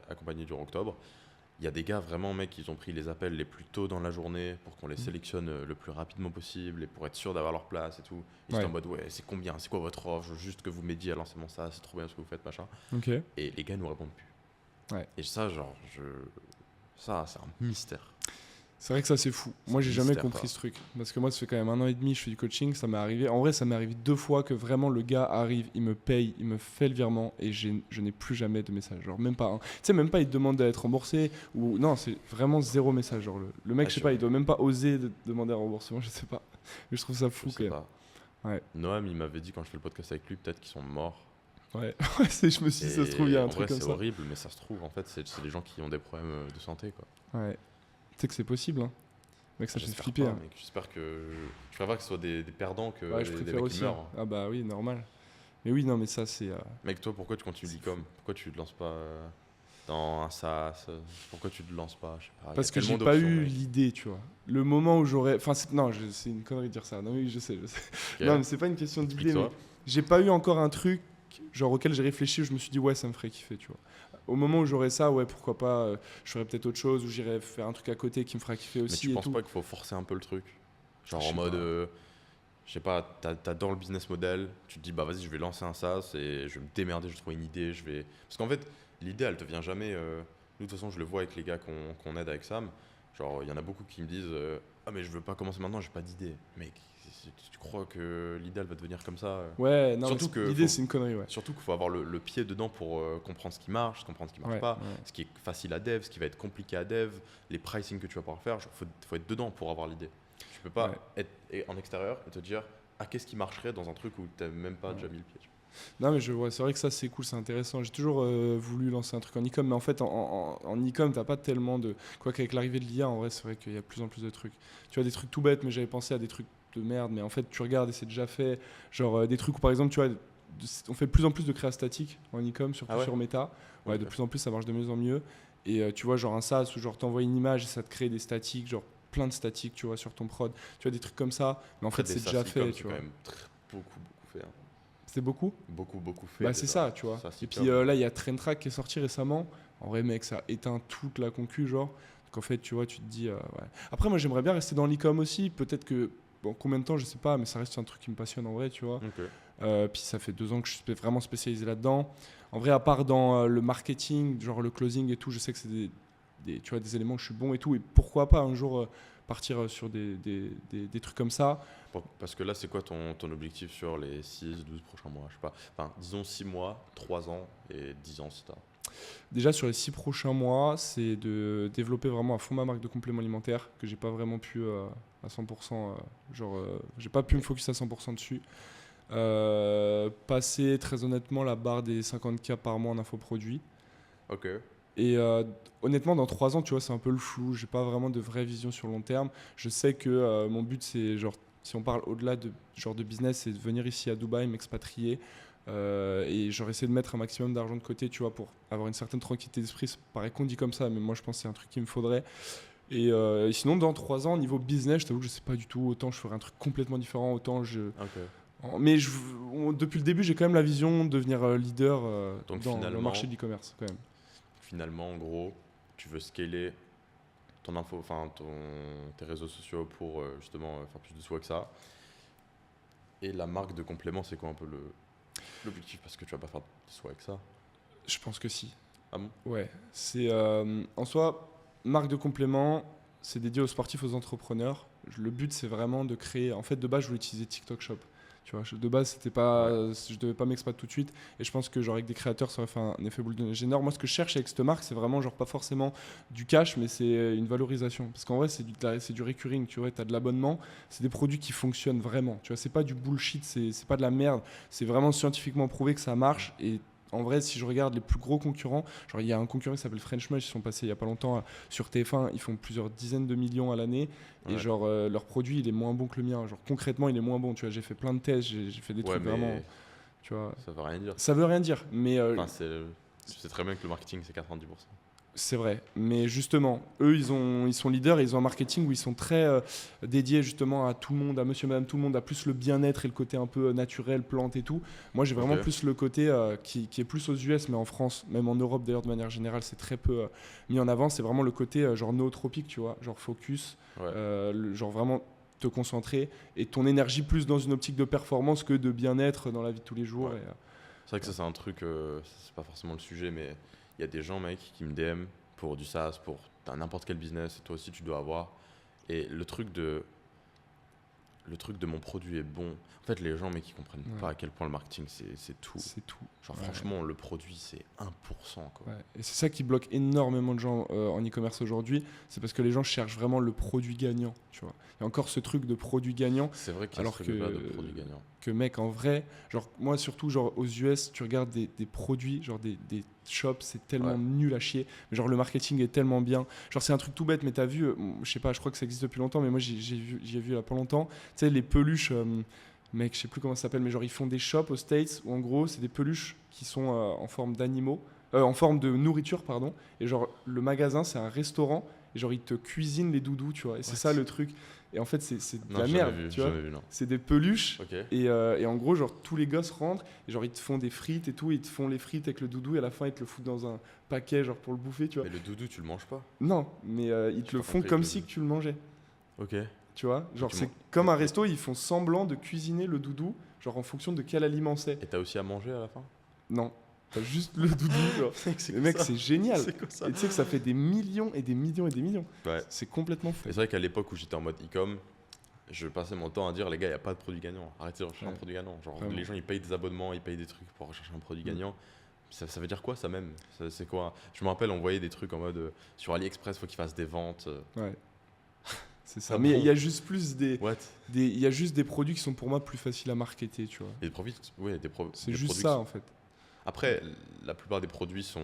accompagner durant octobre. Il y a des gars, vraiment, mec, ils ont pris les appels les plus tôt dans la journée pour qu'on les sélectionne le plus rapidement possible et pour être sûr d'avoir leur place et tout. Ils étaient Ouais. en mode, ouais, c'est combien, c'est quoi votre offre, je veux juste que vous m'aidiez à lancer mon ça, c'est trop bien ce que vous faites, machin. Ok. Et les gars nous répondent plus. Ouais. Et ça, genre, ça, c'est un mystère. C'est vrai que ça c'est fou. Moi j'ai C'est jamais mystère, compris ça. ce truc parce que moi ça fait quand même 1 an et demi je fais du coaching, ça m'est arrivé. En vrai ça m'est arrivé 2 fois que vraiment le gars arrive, il me paye, il me fait le virement et je n'ai plus jamais de message. Genre même pas un. Tu sais même pas il te demande d'être remboursé ou non c'est vraiment 0 message. Genre le mec Ah, je sais je pas vois. il doit même pas oser demander un remboursement je sais pas. Mais je trouve ça fou Je quand sais même. pas. Ouais. Noam, il m'avait dit quand je fais le podcast avec lui, peut-être qu'ils sont morts. Ouais. je me suis dit ça se trouve il y a un en truc vrai, comme c'est ça. horrible, mais ça se trouve, en fait, c'est des gens qui ont des problèmes de santé, quoi. Ouais. Tu sais que c'est possible hein. Mec ça fait J'espère flipper. pas, hein. mec. J'espère que. Je préfère que ce soit des perdants que Ouais je des préfère mecs qui aussi. meurent. Ah bah oui normal. Mais oui non mais ça c'est. Mec, toi, pourquoi tu continues l'e-com? Pourquoi tu te lances pas dans un SaaS, pourquoi tu te lances pas, je sais pas. Il y a Parce que j'ai tellement pas d'options, eu mec. l'idée, tu vois. Le moment où j'aurais. Enfin, non, c'est une connerie de dire ça. Non, oui, je sais, je sais. Non, Ok, mais c'est pas une question d'idée, mais explique-toi. j'ai pas eu encore un truc genre auquel j'ai réfléchi où je me suis dit, ouais, ça me ferait kiffer, tu vois. Au moment où j'aurai ça, ouais, pourquoi pas, je ferais peut-être autre chose ou j'irai faire un truc à côté qui me fera kiffer Mais tu aussi et penses tout. pas qu'il faut forcer un peu le truc? Je Genre en sais mode, pas. je sais pas, t'adores le business model, tu te dis bah vas-y je vais lancer un SaaS et je vais me démerder, je vais trouver une idée, je vais... Parce qu'en fait, l'idée elle te vient jamais... Nous de toute façon je le vois avec les gars qu'on aide avec Sam, genre il y en a beaucoup qui me disent ah mais je veux pas commencer maintenant, j'ai pas d'idée. Mec, tu crois que l'idée elle va devenir comme ça Ouais, non, mais Surtout que l'idée, c'est une connerie, ouais. surtout qu'il faut avoir le pied dedans pour comprendre ce qui marche, comprendre ce qui marche Ouais, pas, ouais. ce qui est facile à dev, ce qui va être compliqué à dev, les pricing que tu vas pouvoir faire. Genre, faut être dedans pour avoir l'idée. Tu peux Ouais. pas être en extérieur et te dire ah qu'est-ce qui marcherait dans un truc où tu n'as même pas Ouais. déjà mis le pied. Non, mais je vois, c'est vrai que ça, c'est cool, c'est intéressant. J'ai toujours voulu lancer un truc en e-com, mais en fait, en e-com, t'as pas tellement de. Quoi qu'avec l'arrivée de l'IA, en vrai, c'est vrai qu'il y a de plus en plus de trucs. Tu vois, des trucs tout bêtes, mais j'avais pensé à des trucs de merde, mais en fait, tu regardes et c'est déjà fait. Genre, des trucs où, par exemple, tu vois, on fait de plus en plus de créa statique en e-com, surtout Ah ouais. sur Meta. Ouais, de Ok. plus en plus, ça marche de mieux en mieux. Et tu vois, genre un SaaS où, genre, t'envoies une image et ça te crée des statiques, genre plein de statiques, tu vois, sur ton prod. Tu vois, des trucs comme ça, mais en Après, fait, des c'est SaaS déjà e-com, fait, c'est tu quand vois. même beaucoup fait. Hein. C'est beaucoup. Beaucoup fait Bah c'est déjà. ça, tu vois. SaaS Et puis e-com. là, il y a Traintrack qui est sorti récemment. En vrai, mec, ça éteint toute la concu, genre. Donc en fait, tu vois, tu te dis, ouais. Après, moi, j'aimerais bien rester dans l'e-com aussi. Peut-être que, bon, combien de temps, je sais pas, mais ça reste un truc qui me passionne en vrai, tu vois. Ok. Puis ça fait 2 ans que je suis vraiment spécialisé là-dedans. En vrai, à part dans le marketing, genre le closing et tout, je sais que c'est tu vois, des éléments où je suis bon et tout. Et pourquoi pas un jour partir sur des trucs comme ça. Parce que là, c'est quoi ton objectif sur les 6, 12 prochains mois? Je sais pas. Enfin, disons 6 mois, 3 ans et 10 ans si t'as. Déjà sur les 6 prochains mois, c'est de développer vraiment à fond ma marque de compléments alimentaires que j'ai pas vraiment pu à 100%, j'ai pas pu me focus à 100% dessus. Passer très honnêtement la barre des 50K par mois en infoproduits. Ok. Et honnêtement, dans 3 ans, tu vois, c'est un peu le flou. J'ai pas vraiment de vraie vision sur le long terme. Je sais que mon but, c'est genre, si on parle au-delà de genre de business, c'est de venir ici à Dubaï, m'expatrier. Et j'aurais essayé de mettre un maximum d'argent de côté, tu vois, pour avoir une certaine tranquillité d'esprit. Ça paraît qu'on dit comme ça, mais moi, je pense que c'est un truc qu'il me faudrait. Et sinon, dans 3 ans, niveau business, je t'avoue que je sais pas du tout. Autant je ferais un truc complètement différent, autant je. Ok. Mais depuis le début, j'ai quand même la vision de devenir leader Donc dans le finalement, marché de l'e-commerce, quand même. finalement, en gros, tu veux scaler ton info, enfin tes réseaux sociaux pour justement faire plus de sous avec ça. Et la marque de complément, c'est quoi un peu l'objectif? Parce que tu vas pas faire de sous avec ça. Je pense que si. Ah bon? Ouais, c'est en soi, marque de complément, c'est dédié aux sportifs, aux entrepreneurs. Le but, c'est vraiment de créer. En fait, de base, je voulais utiliser TikTok Shop. Tu vois, de base, c'était pas, Ouais. je devais pas m'expatrer tout de suite. Et je pense que genre avec des créateurs, ça aurait fait un effet boule de neige énorme. Moi, ce que je cherche avec cette marque, c'est vraiment genre pas forcément du cash, mais c'est une valorisation. Parce qu'en vrai, c'est du recurring. Tu vois, t'as de l'abonnement. C'est des produits qui fonctionnent vraiment. Tu vois, c'est pas du bullshit, c'est pas de la merde. C'est vraiment scientifiquement prouvé que ça marche. Et en vrai, si je regarde les plus gros concurrents, genre il y a un concurrent qui s'appelle French Munch, ils sont passés il y a pas longtemps sur TF1, ils font plusieurs dizaines de millions à l'année et Ouais. genre leur produit il est moins bon que le mien. Genre concrètement il est moins bon. Tu vois, j'ai fait plein de tests, j'ai fait des Ouais, trucs vraiment, mais tu vois. ça veut rien dire. Ça veut rien dire, mais Enfin, tu sais très bien que le marketing, c'est 90%. c'est vrai, mais justement, eux, ils sont leaders et ils ont un marketing où ils sont très dédiés justement à tout le monde, à monsieur, madame, tout le monde, à plus le bien-être et le côté un peu naturel, plante et tout. Moi, j'ai vraiment Ok. plus le côté qui est plus aux US, mais en France, même en Europe d'ailleurs, de manière générale, c'est très peu mis en avant. C'est vraiment le côté genre nootropique, tu vois, genre focus, Ouais. genre vraiment te concentrer et ton énergie plus dans une optique de performance que de bien-être dans la vie de tous les jours. Ouais. Et, C'est vrai que ça, c'est un truc, c'est pas forcément le sujet, mais il y a des gens, mec, qui me DM pour du SaaS, pour n'importe quel business, et toi aussi, tu dois avoir. Et le truc de mon produit est bon. En fait, les gens, mec, ils comprennent Ouais. pas à quel point le marketing, c'est tout. c'est tout. Genre, Ouais. franchement, le produit, c'est 1%, quoi. Ouais. Et c'est ça qui bloque énormément de gens en e-commerce aujourd'hui, c'est parce que les gens cherchent vraiment le produit gagnant, tu vois. Il y a encore ce truc de produit gagnant, C'est vrai qu'il y a alors ce truc-là de produit gagnant. que mec, en vrai, genre moi surtout genre aux US, tu regardes des produits, genre des shops, c'est tellement Ouais. nul à chier, mais genre le marketing est tellement bien. Genre c'est un truc tout bête, mais t'as vu, je sais pas, je crois que ça existe depuis longtemps, mais moi j'ai vu il y a pas longtemps, tu sais les peluches, mec, je sais plus comment ça s'appelle, mais genre ils font des shops aux States où en gros c'est des peluches qui sont en forme d'animaux. en forme de nourriture, pardon. Et genre, le magasin, c'est un restaurant. Et genre, ils te cuisinent les doudous, tu vois. Et c'est ça le truc. Et en fait, c'est de Non, la j'ai merde, jamais vu, tu vois. jamais vu, non. C'est des peluches. Ok. Et en gros, genre, tous les gosses rentrent. Et genre, ils te font des frites et tout. Ils te font les frites avec le doudou. Et à la fin, ils te le foutent dans un paquet, genre, pour le bouffer, tu vois. Mais le doudou, tu le manges pas? Non, mais ils te J'ai le pas font compris comme avec le si que tu le mangeais. Ok. Tu vois, genre tu c'est man- comme un mais- resto, ils font semblant de cuisiner le doudou, genre en fonction de quel aliment c'est. Et t'as aussi à manger à la fin? Non, t'as juste le doudou, genre. C'est Mais mec, c'est génial. C'est quoi ça? Et tu sais que ça fait des millions et des millions et des millions. Ouais. C'est complètement fou. Et c'est vrai qu'à l'époque où j'étais en mode e-com, je passais mon temps à dire les gars, il n'y a pas de produit gagnant. Arrêtez de rechercher un Ouais. produit gagnant. Genre, Vraiment. les gens ils payent des abonnements, ils payent des trucs pour rechercher un produit gagnant. Ça veut dire quoi ça même? C'est quoi? Je me rappelle, on voyait des trucs en mode sur AliExpress, faut qu'ils fassent des ventes. Ouais. C'est ça. Ah Mais il bon y a juste plus What? il y a juste des produits qui sont pour moi plus faciles à marketer, tu vois. Et des profits, ouais, C'est des juste produits ça qui- en fait. Après, la plupart des produits sont.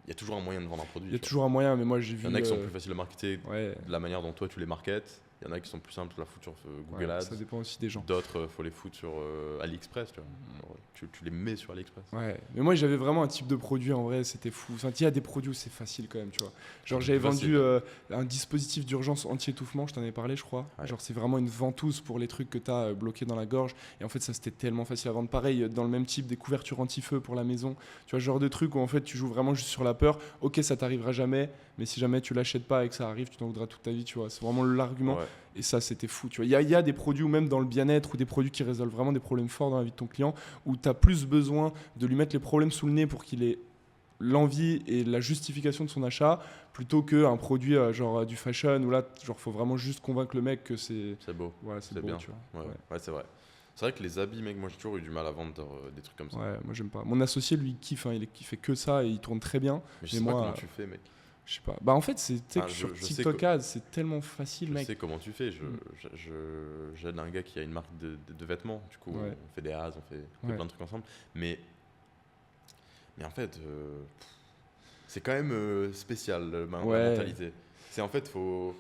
Il y a toujours un moyen de vendre un produit. Il y a tu vois. toujours un moyen, mais moi j'ai Il vu. y en a qui sont plus faciles à marketer Ouais, de la manière dont toi tu les marketes. Il y en a qui sont plus simples, la foutre sur Google ouais, Ads. ça dépend aussi des gens. D'autres, faut les foutre sur AliExpress. Tu vois. Genre, tu les mets sur AliExpress. Ouais, mais moi j'avais vraiment un type de produit en vrai, c'était fou. Enfin, il y a des produits où c'est facile quand même, tu vois. Genre j'avais Plus vendu facile. un dispositif d'urgence anti-étouffement, je t'en avais parlé, je crois. Ouais. Genre c'est vraiment une ventouse pour les trucs que tu as bloqués dans la gorge. Et en fait, ça c'était tellement facile à vendre. Pareil, dans le même type, des couvertures anti-feu pour la maison. Tu vois, ce genre de truc où en fait tu joues vraiment juste sur la peur. Ok, ça t'arrivera jamais, mais si jamais tu l'achètes pas et que ça arrive, tu t'en voudras toute ta vie, tu vois. C'est vraiment l'argument. Ouais. Et ça, c'était fou. Tu vois, il y a des produits, ou même dans le bien-être, ou des produits qui résolvent vraiment des problèmes forts dans la vie de ton client, où tu as plus besoin de lui mettre les problèmes sous le nez pour qu'il ait l'envie et la justification de son achat, plutôt qu'un produit genre du fashion, où là, genre, faut vraiment juste convaincre le mec que c'est C'est beau. voilà, c'est C'est beau, bien. tu vois. Ouais, Ouais. ouais, c'est vrai. C'est vrai que les habits, mec, moi j'ai toujours eu du mal à vendre des trucs comme ça. Ouais, moi j'aime pas. Mon associé, lui, il kiffe, hein, il fait que ça et il tourne très bien. Mais je Mais sais moi, pas comment tu fais, mec. Je sais pas. Bah en fait, c'est tu sais Ah, que je- sur je sais TikTok que- Ads, c'est tellement facile, Je mec. sais comment tu fais. Mm. J'aide un gars qui a une marque de vêtements. Du coup, Ouais. on fait des ads, on fait Ouais. plein de trucs ensemble. Mais en fait, c'est quand même spécial la Ouais. mentalité. C'est en fait, faut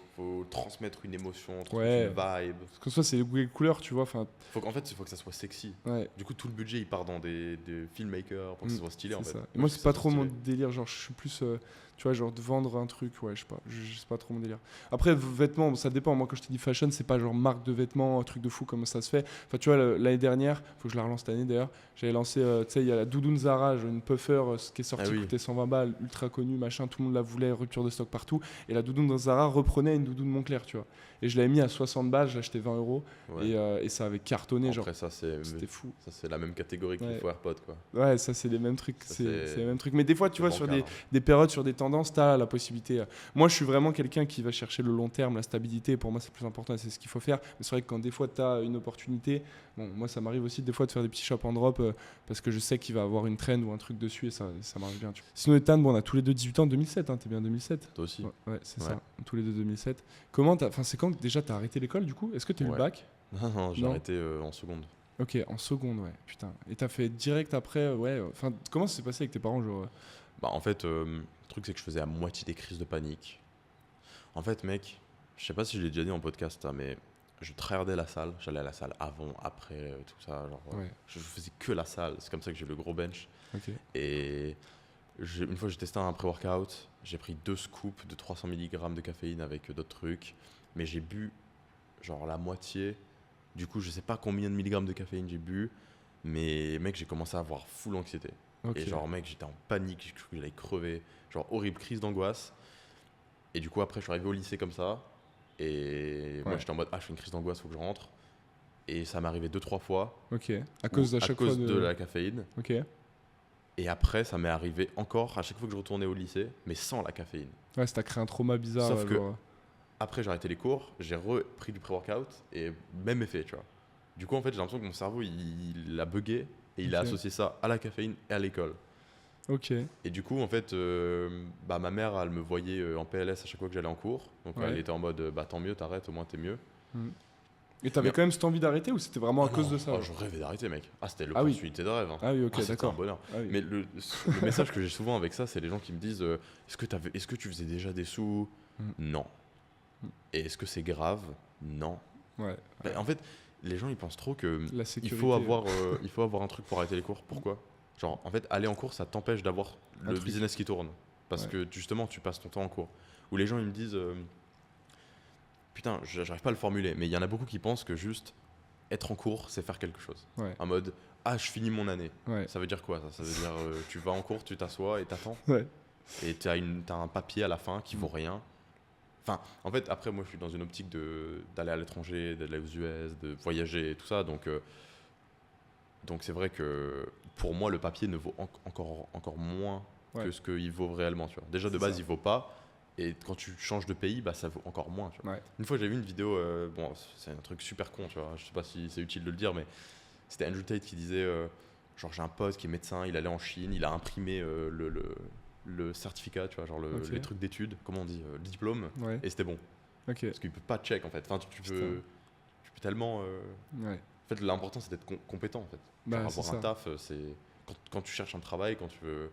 transmettre une émotion, transmettre Ouais. une vibe. Parce que soit c'est les couleurs, tu vois. Enfin, Faut qu'en fait, il faut que ça soit sexy. ouais. Du coup, tout le budget il part dans des filmmakers pour que ça soit stylé en C'est fait. ça. Et Moi, moi, je c'est trouve pas ça trop mon stylé. délire. Genre, je suis plus, tu vois, genre de vendre un truc. Ouais, je sais pas. C'est pas trop mon délire. Après, vêtements, ça dépend. Moi, quand je te dis fashion, c'est pas genre marque de vêtements, un truc de fou comme ça se fait. Enfin, tu vois, l'année dernière, faut que je la relance cette année d'ailleurs. J'avais lancé, tu sais, il y a la doudoune Zara, genre une puffer qui est sortie, Ah oui. coûtait 120 balles, ultra connue, machin. Tout le monde la voulait, rupture de stock partout. Et la doudoune dans Zara reprenait une doudoune Moncler, tu vois. Et je l'avais mis à 60 balles, j'ai acheté 20 euros. Ouais. Et ça avait cartonné. Genre, Après, ça, c'était fou. c'est la même catégorie que Ouais. les faux AirPods, quoi. Ouais, ça, c'est les mêmes trucs. Ça, C'est les mêmes trucs. Mais des fois, tu vois, sur bancal, des périodes, sur des tendances, tu as la possibilité. Moi, je suis vraiment quelqu'un qui va chercher le long terme, la stabilité. Pour moi, c'est le plus important et c'est ce qu'il faut faire. Mais c'est vrai que quand des fois, tu as une opportunité, bon, moi, ça m'arrive aussi des fois de faire des petits shop and drop parce que je sais qu'il va avoir une trend ou un truc dessus et ça marche bien. Tu vois. Sinon, Ethan, bon, on a tous les deux 18 ans, 2007. Hein, t'es bien 2007? Toi aussi. Ouais, c'est Ouais. ça. Tous les deux 2007. Comment c'est quand que déjà t'as arrêté l'école du coup? Est-ce que t'as eu le Ouais. bac? Non, j'ai Non. arrêté en seconde. Ok, en seconde, ouais. Putain. Et t'as fait direct après, ouais. Enfin, comment ça s'est passé avec tes parents, genre? Bah, en fait, le truc, c'est que je faisais à moitié des crises de panique. En fait, mec, je sais pas si je l'ai déjà dit en podcast, hein, mais je tryhardais la salle. J'allais à la salle avant, après, tout ça. Genre, Ouais. je faisais que la salle. C'est comme ça que j'ai eu le gros bench. Ok. Et une fois, j'ai testé un pré-workout. J'ai pris 2 scoops de 300 mg de caféine avec d'autres trucs. Mais j'ai bu genre la moitié. Du coup, je sais pas combien de milligrammes de caféine j'ai bu. Mais mec, j'ai commencé à avoir full anxiété. Ok. Et genre, mec, j'étais en panique. J'ai cru que j'allais crever. Genre, horrible crise d'angoisse. Et du coup, après, je suis arrivé au lycée comme ça. Et moi, Ouais. j'étais en mode, ah, je fais une crise d'angoisse, faut que je rentre. Et ça m'est arrivé 2-3 fois. Ok. À cause Ou à chaque cause fois de la caféine. Ok. Et après, ça m'est arrivé encore à chaque fois que je retournais au lycée, mais sans la caféine. Ouais, ça t'a créé un trauma bizarre. Sauf ouais, que- genre. Après, j'ai arrêté les cours, j'ai repris du pré-workout et même effet, tu vois. Du coup, en fait, j'ai l'impression que mon cerveau, il a bugué et il a Ok. associé ça à la caféine et à l'école. Ok. Et du coup, en fait, bah, ma mère, elle me voyait en PLS à chaque fois que j'allais en cours. Donc, Ouais. elle était en mode, bah, tant mieux, t'arrêtes, au moins t'es mieux. Et t'avais Mais- quand même cette envie d'arrêter ou c'était vraiment à Oh cause non, de ça? oh, je rêvais d'arrêter, mec. Ah, c'était Ah oui. l'opportunité de rêve. Hein. Ah oui, ok, Ah, c'était un d'accord. bonheur. Ah oui. Mais le message que j'ai souvent avec ça, c'est les gens qui me disent est-ce que tu faisais déjà des sous? Non. Et est-ce que c'est grave? Non. Ouais. Bah, en fait, les gens ils pensent trop que La il sécurité. faut avoir un truc pour arrêter les cours. Pourquoi? Genre, en fait, aller en cours, ça t'empêche d'avoir Un le truc. business qui tourne. Parce Ouais. que justement, tu passes ton temps en cours. Où les gens, ils me disent, putain, j'arrive pas à le formuler, mais il y en a beaucoup qui pensent que juste être en cours, c'est faire quelque chose. Ouais. En mode, ah, je finis mon année. Ouais. Ça veut dire quoi ça? Ça veut dire, tu vas en cours, tu t'assois et t'attends. Ouais. Et t'as un papier à la fin qui vaut rien. Enfin, en fait, après, moi, je suis dans une optique d'aller à l'étranger, d'aller aux US, de voyager et tout ça. Donc c'est vrai que pour moi, le papier ne vaut encore moins Ouais. que ce qu'il vaut réellement. Tu vois. Déjà, de C'est base, ça. il vaut pas. Et quand tu changes de pays, bah, ça vaut encore moins. Tu vois. Ouais. Une fois, j'ai vu une vidéo, bon, c'est un truc super con, tu vois. Je sais pas si c'est utile de le dire, mais c'était Andrew Tate qui disait genre, j'ai un pote qui est médecin, il allait en Chine, il a imprimé le certificat, tu vois, genre Ok. les trucs d'études, comment on dit, le diplôme, Ouais. et c'était bon. Ok. Parce qu'il peut pas check en fait. Enfin, tu Putain. peux tellement. Ouais. En fait, l'important c'est d'être compétent en fait. Bah, Genre, c'est avoir un ça. taf, c'est. Quand tu cherches un travail, quand tu veux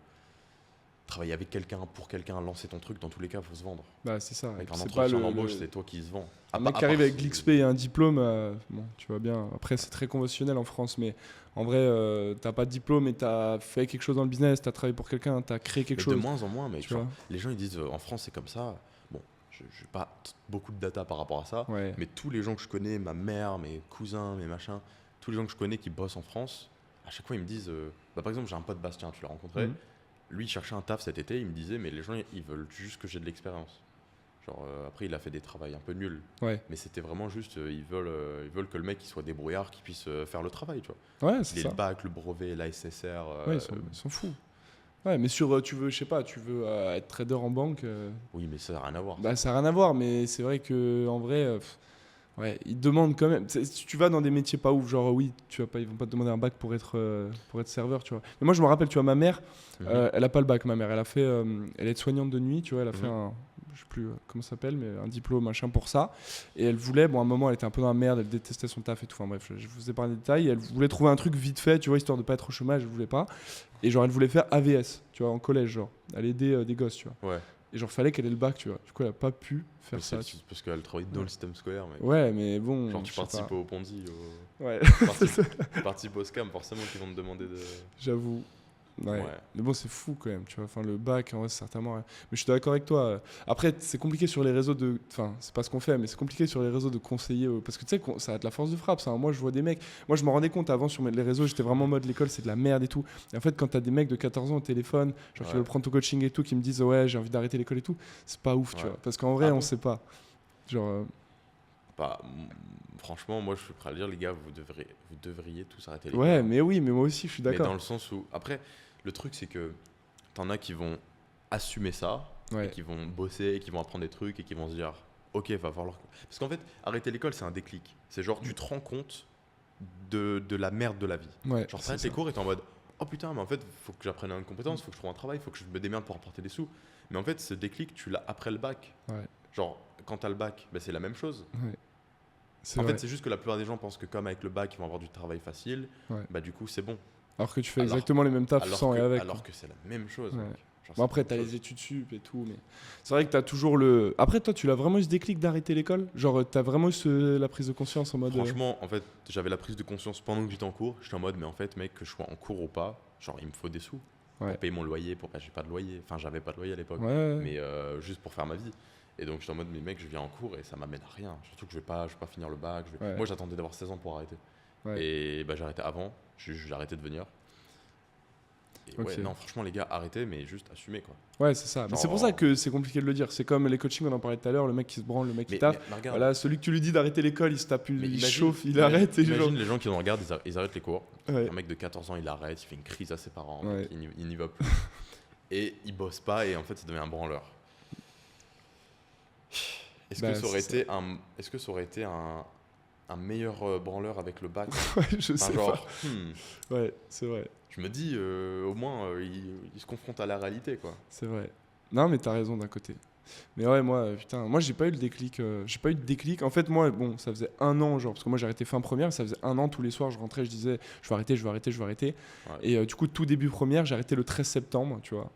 travailler avec quelqu'un, pour quelqu'un, lancer ton truc, dans tous les cas, il faut se vendre. Bah, c'est ça. Avec un C'est pas entretien le, d'embauche, le- c'est toi qui se vends. Un mec qui arrive avec l'XP et un diplôme, bon, tu vois bien. Après, c'est très conventionnel en France, mais en vrai, t'as pas de diplôme et t'as fait quelque chose dans le business, t'as travaillé pour quelqu'un, t'as créé quelque De chose. moins en moins, mais Tu genre, vois. les gens ils disent en France c'est comme ça. Bon, je n'ai pas beaucoup de data par rapport à ça, Ouais. mais tous les gens que je connais, ma mère, mes cousins, mes machins, tous les gens que je connais qui bossent en France, à chaque fois ils me disent, par exemple j'ai un pote Bastien, tu l'as rencontré, Mhm. lui il cherchait un taf cet été, il me disait mais les gens ils veulent juste que j'ai de l'expérience. Genre après il a fait des travails un peu nuls, Ouais. mais c'était vraiment juste ils veulent que le mec il soit débrouillard, qu'il puisse faire le travail, tu vois. Ouais, Il c'est ait ça. le bac, le brevet, la SSR. Ouais, ils sont fous. Ouais, mais sur, tu veux, je sais pas, tu veux être trader en banque, Oui, mais ça n'a rien à voir. bah ça n'a rien à voir, mais c'est vrai que en vrai, ouais, ils demandent quand même. Si tu vas dans des métiers pas ouf, genre oui, ils vont pas te demander un bac pour être serveur, tu vois. Mais moi, je me rappelle, tu vois, ma mère, Mhm. elle a pas le bac, ma mère. Elle a fait, elle est soignante de nuit, tu vois. Elle a fait Mhm. je sais plus comment ça s'appelle, mais un diplôme, machin pour ça. Et elle voulait, bon, à un moment, elle était un peu dans la merde, elle détestait son taf et tout. Enfin bref, je vous ai parlé des détails. Elle voulait trouver un truc vite fait, tu vois, histoire de pas être au chômage. Elle voulait pas. Et genre, elle voulait faire AVS, tu vois, en collège, genre. Elle aidait des gosses, tu vois. Ouais. Et genre, fallait qu'elle ait le bac, tu vois. Du coup, elle a pas pu faire Mais ça. c'est parce qu'elle travaille dans le système scolaire, mec. Ouais, mais bon. Genre, tu je sais participes pas. au Ponzi, Ouais, tu participes au scam, forcément qu'ils vont te demander de. j'avoue. Ouais. Ouais. Mais bon, c'est fou quand même, tu vois. Enfin, le bac, en vrai, c'est certainement. Ouais. Mais je suis d'accord avec toi. Après, c'est compliqué sur les réseaux de. Enfin, c'est pas ce qu'on fait, mais c'est compliqué sur les réseaux de conseiller. Parce que tu sais, ça a de la force de frappe, ça. Moi, je vois des mecs. Moi, je me rendais compte avant sur les réseaux, j'étais vraiment en mode l'école, c'est de la merde et tout. Et en fait, quand t'as des mecs de 14 ans au téléphone, genre qui Ouais. veulent prendre ton coaching et tout, qui me disent ouais, j'ai envie d'arrêter l'école et tout, c'est pas ouf, tu Ouais. vois. Parce qu'en vrai, Ah on bon sait pas. Genre. Bah, franchement, moi, je suis prêt à le dire, les gars, vous devriez tous arrêter les Ouais, cours. mais oui, mais moi aussi, je suis Mais d'accord. dans le sens où. Après, le truc, c'est que t'en as qui vont assumer ça, et Ouais. qui vont bosser, et qui vont apprendre des trucs, et qui vont se dire, ok, va falloir. Parce qu'en fait, arrêter l'école, c'est un déclic. C'est genre, tu te rends compte de la merde de la vie. Ouais. Genre, c'est t'arrêtes ça. les cours et t'es en mode, oh putain, mais en fait, faut que j'apprenne une compétence, faut que je trouve un travail, faut que je me démerde pour apporter des sous. Mais en fait, ce déclic, tu l'as après le bac. Ouais. Genre, quand t'as le bac, bah, c'est la même chose. Ouais. C'est En vrai. fait, c'est juste que la plupart des gens pensent que comme avec le bac, ils vont avoir du travail facile. Ouais. Bah, du coup, c'est bon. Alors que tu fais Alors- exactement les mêmes tafs sans et avec. quoi. alors que c'est la même chose. Ouais. mec. Genre, Bon, c'est après, la t'as même les chose. études sup et tout, mais c'est vrai que t'as toujours le. Après, toi, tu l'as vraiment eu ce déclic d'arrêter l'école. Genre, t'as vraiment eu la prise de conscience en mode. Franchement, en fait, j'avais la prise de conscience pendant que j'étais en cours. J'étais en mode, mais en fait, mec, que je sois en cours ou pas, genre, il me faut des sous Ouais. pour payer mon loyer. J'ai pas de loyer. Enfin, j'avais pas de loyer à l'époque. Ouais, ouais. Mais juste pour faire ma vie. Et donc, j'étais en mode, mais mec, je viens en cours et ça m'amène à rien. Surtout que je vais pas finir le bac. Ouais. Moi, j'attendais d'avoir 16 ans pour arrêter. Ouais. Et bah, j'ai arrêté avant. J'ai arrêté de venir. Et Ok. ouais, non, franchement, les gars, arrêtez, mais juste assumez, quoi. Ouais, c'est ça. Mais Genre- c'est pour ça que c'est compliqué de le dire. C'est comme les coachings, on en parlait tout à l'heure, le mec qui se branle, le mec qui Mais, tape. mais regarde, Voilà, celui que tu lui dis d'arrêter l'école, il se tape, mais il imagine- chauffe, il imagine- arrête. Et genre... Imagine les gens qui nous regardent, ils arrêtent les cours. Ouais. Un mec de 14 ans, il arrête, il fait une crise à ses parents, Ouais. mec, il n'y va plus. Et il bosse pas, et en fait, ça devient un branleur. Est-ce Bah, que ça aurait c'est été un meilleur branleur avec le bac? Ouais, je Enfin, sais genre, pas. Ouais, c'est vrai. je me dis, au moins, il se confronte à la réalité, quoi. C'est vrai. Non, mais t'as raison d'un côté. Mais ouais, moi, putain, moi j'ai pas eu le déclic. J'ai pas eu de déclic. En fait, moi, bon, ça faisait un an, genre, parce que moi j'ai arrêté fin première, ça faisait un an tous les soirs, je rentrais, je disais, je vais arrêter. Ouais. Et du coup, tout début première, j'ai arrêté le 13 septembre, tu vois.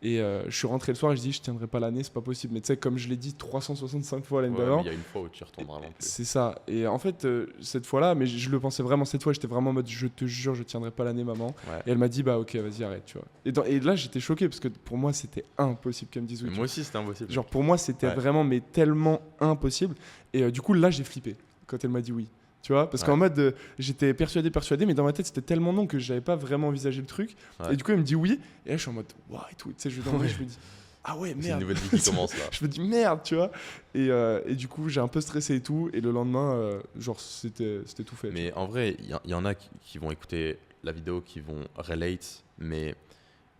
Et je suis rentré le soir et je dis je tiendrai pas l'année, c'est pas possible. Mais tu sais, comme je l'ai dit 365 fois l'année d'avant. Il y a une fois où tu y retourneras vraiment plus. C'est ça. Et en fait, cette fois-là, mais je le pensais vraiment cette fois, j'étais vraiment en mode je te jure, je tiendrai pas l'année, maman. Ouais. Et elle m'a dit bah ok, vas-y, arrête, tu vois. Et là, j'étais choqué parce que pour moi, c'était impossible qu'elle me dise oui. Moi aussi, c'était impossible. Genre pour moi, c'était vraiment, mais tellement impossible. Et du coup, là, j'ai flippé quand elle m'a dit oui. Tu vois, parce qu'en mode, j'étais persuadé, mais dans ma tête, c'était tellement non que j'avais pas vraiment envisagé le truc. Ouais. Et du coup, elle me dit oui. Et là, je suis en mode, waouh, et tout. Tu sais, je me dis, ah ouais, merde. C'est une nouvelle vie qui commence là. Je me dis, merde, tu vois. Et du coup, j'ai un peu stressé et tout. Et le lendemain, genre, c'était tout fait. Mais en vrai, il y en a qui vont écouter la vidéo, qui vont relate. Mais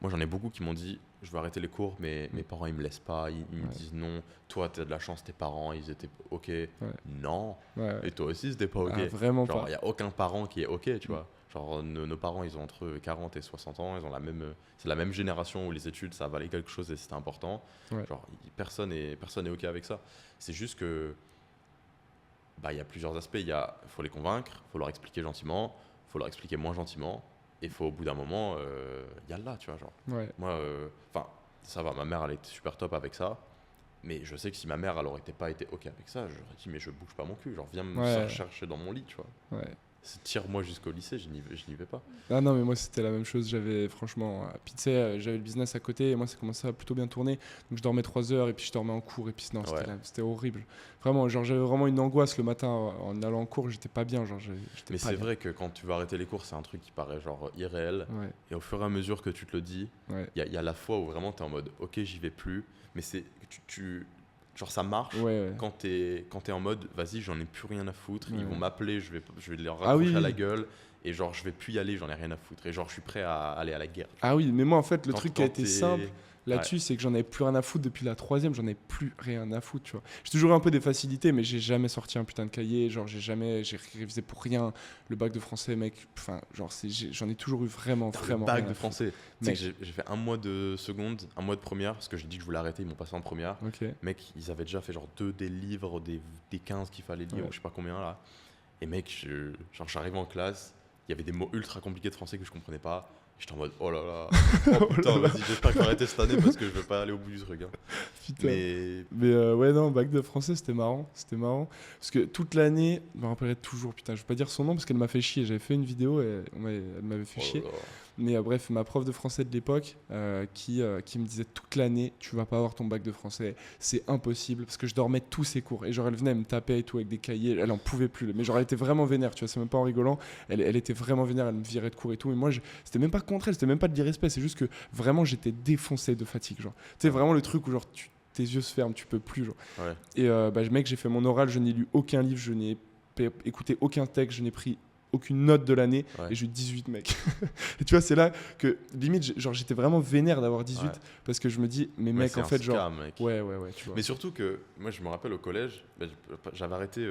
moi, j'en ai beaucoup qui m'ont dit, je veux arrêter les cours, mais mes parents, ils me laissent pas. Ils me disent non. Toi, tu as de la chance, tes parents, ils étaient OK. Non. Et toi aussi, c'était pas OK. Vraiment genre, pas. Il n'y a aucun parent qui est OK, tu vois. Genre, nos parents, ils ont entre 40 et 60 ans. Ils ont c'est la même génération où les études, ça valait quelque chose et c'était important. Genre, personne est OK avec ça. C'est juste que il y a plusieurs aspects. Il faut les convaincre, il faut leur expliquer gentiment, il faut leur expliquer moins gentiment. Et faut au bout d'un moment, y a là, tu vois, genre. Moi, ça va, ma mère, elle était super top avec ça. Mais je sais que si ma mère, elle aurait pas été OK avec ça, j'aurais dit, mais je bouge pas mon cul. Genre, viens me chercher dans mon lit, tu vois. Tire-moi jusqu'au lycée, je n'y vais pas. Ah non, mais moi, c'était la même chose. J'avais, franchement, puis tu sais, j'avais le business à côté. Et moi, ça commençait à plutôt bien tourner. Donc, je dormais 3 heures et puis je dormais en cours. Et puis, non, c'était horrible. Vraiment, genre, j'avais vraiment une angoisse le matin en allant en cours. J'étais pas bien. Genre, mais c'est vrai que quand tu veux arrêter les cours, c'est un truc qui paraît genre irréel. Et au fur et à mesure que tu te le dis, il y a la fois où vraiment tu es en mode, OK, j'y vais plus. Mais c'est genre ça marche quand t'es en mode vas-y, j'en ai plus rien à foutre, ils vont m'appeler, je vais leur raccrocher à la gueule et genre je vais plus y aller, j'en ai rien à foutre et genre je suis prêt à aller à la guerre. Ah oui, mais moi en fait le truc qui a été simple là-dessus, c'est que j'en avais plus rien à foutre depuis la 3e, j'en ai plus rien à foutre, tu vois. J'ai toujours eu un peu des facilités, mais j'ai jamais sorti un putain de cahier, genre j'ai révisé pour rien le bac de français, mec. Enfin, genre j'en ai toujours eu vraiment le bac de français. Tu sais que j'ai fait un mois de seconde, un mois de première parce que j'ai dit que je voulais arrêter, ils m'ont passé en première. Mec, ils avaient déjà fait genre 2 des livres, des 15 qu'il fallait lire ou je sais pas combien là. Et mec, j'arrive en classe, il y avait des mots ultra compliqués de français que je comprenais pas. J'étais en mode oh là là, oh putain, vas-y, j'espère que je vais arrêter cette année parce que je vais pas aller au bout du truc. Hein. Putain. Mais ouais, non, bac de français, c'était marrant. Parce que toute l'année, je me rappellerai toujours, putain, je vais pas dire son nom parce qu'elle m'a fait chier. J'avais fait une vidéo et elle m'avait fait chier. Mais bref, ma prof de français de l'époque qui me disait toute l'année, tu vas pas avoir ton bac de français, c'est impossible parce que je dormais tous ses cours. Et genre, elle venait, elle me tapait et tout avec des cahiers, elle en pouvait plus. Mais genre, elle était vraiment vénère, tu vois, c'est même pas en rigolant. Elle était vraiment vénère, elle me virait de cours et tout. Mais moi, c'était même pas contre elle, c'était même pas de l'irrespect, c'est juste que vraiment, j'étais défoncé de fatigue. Genre, tu sais, vraiment le truc où genre, tes yeux se ferment, tu peux plus. Genre. Et mec, j'ai fait mon oral, je n'ai lu aucun livre, je n'ai écouté aucun texte, je n'ai pris aucune note de l'année et j'ai eu 18 mecs. Et tu vois, c'est là que limite genre j'étais vraiment vénère d'avoir 18 parce que je me dis mais mec en fait genre scam, mec. Ouais, tu vois. Mais surtout que moi je me rappelle au collège, j'avais arrêté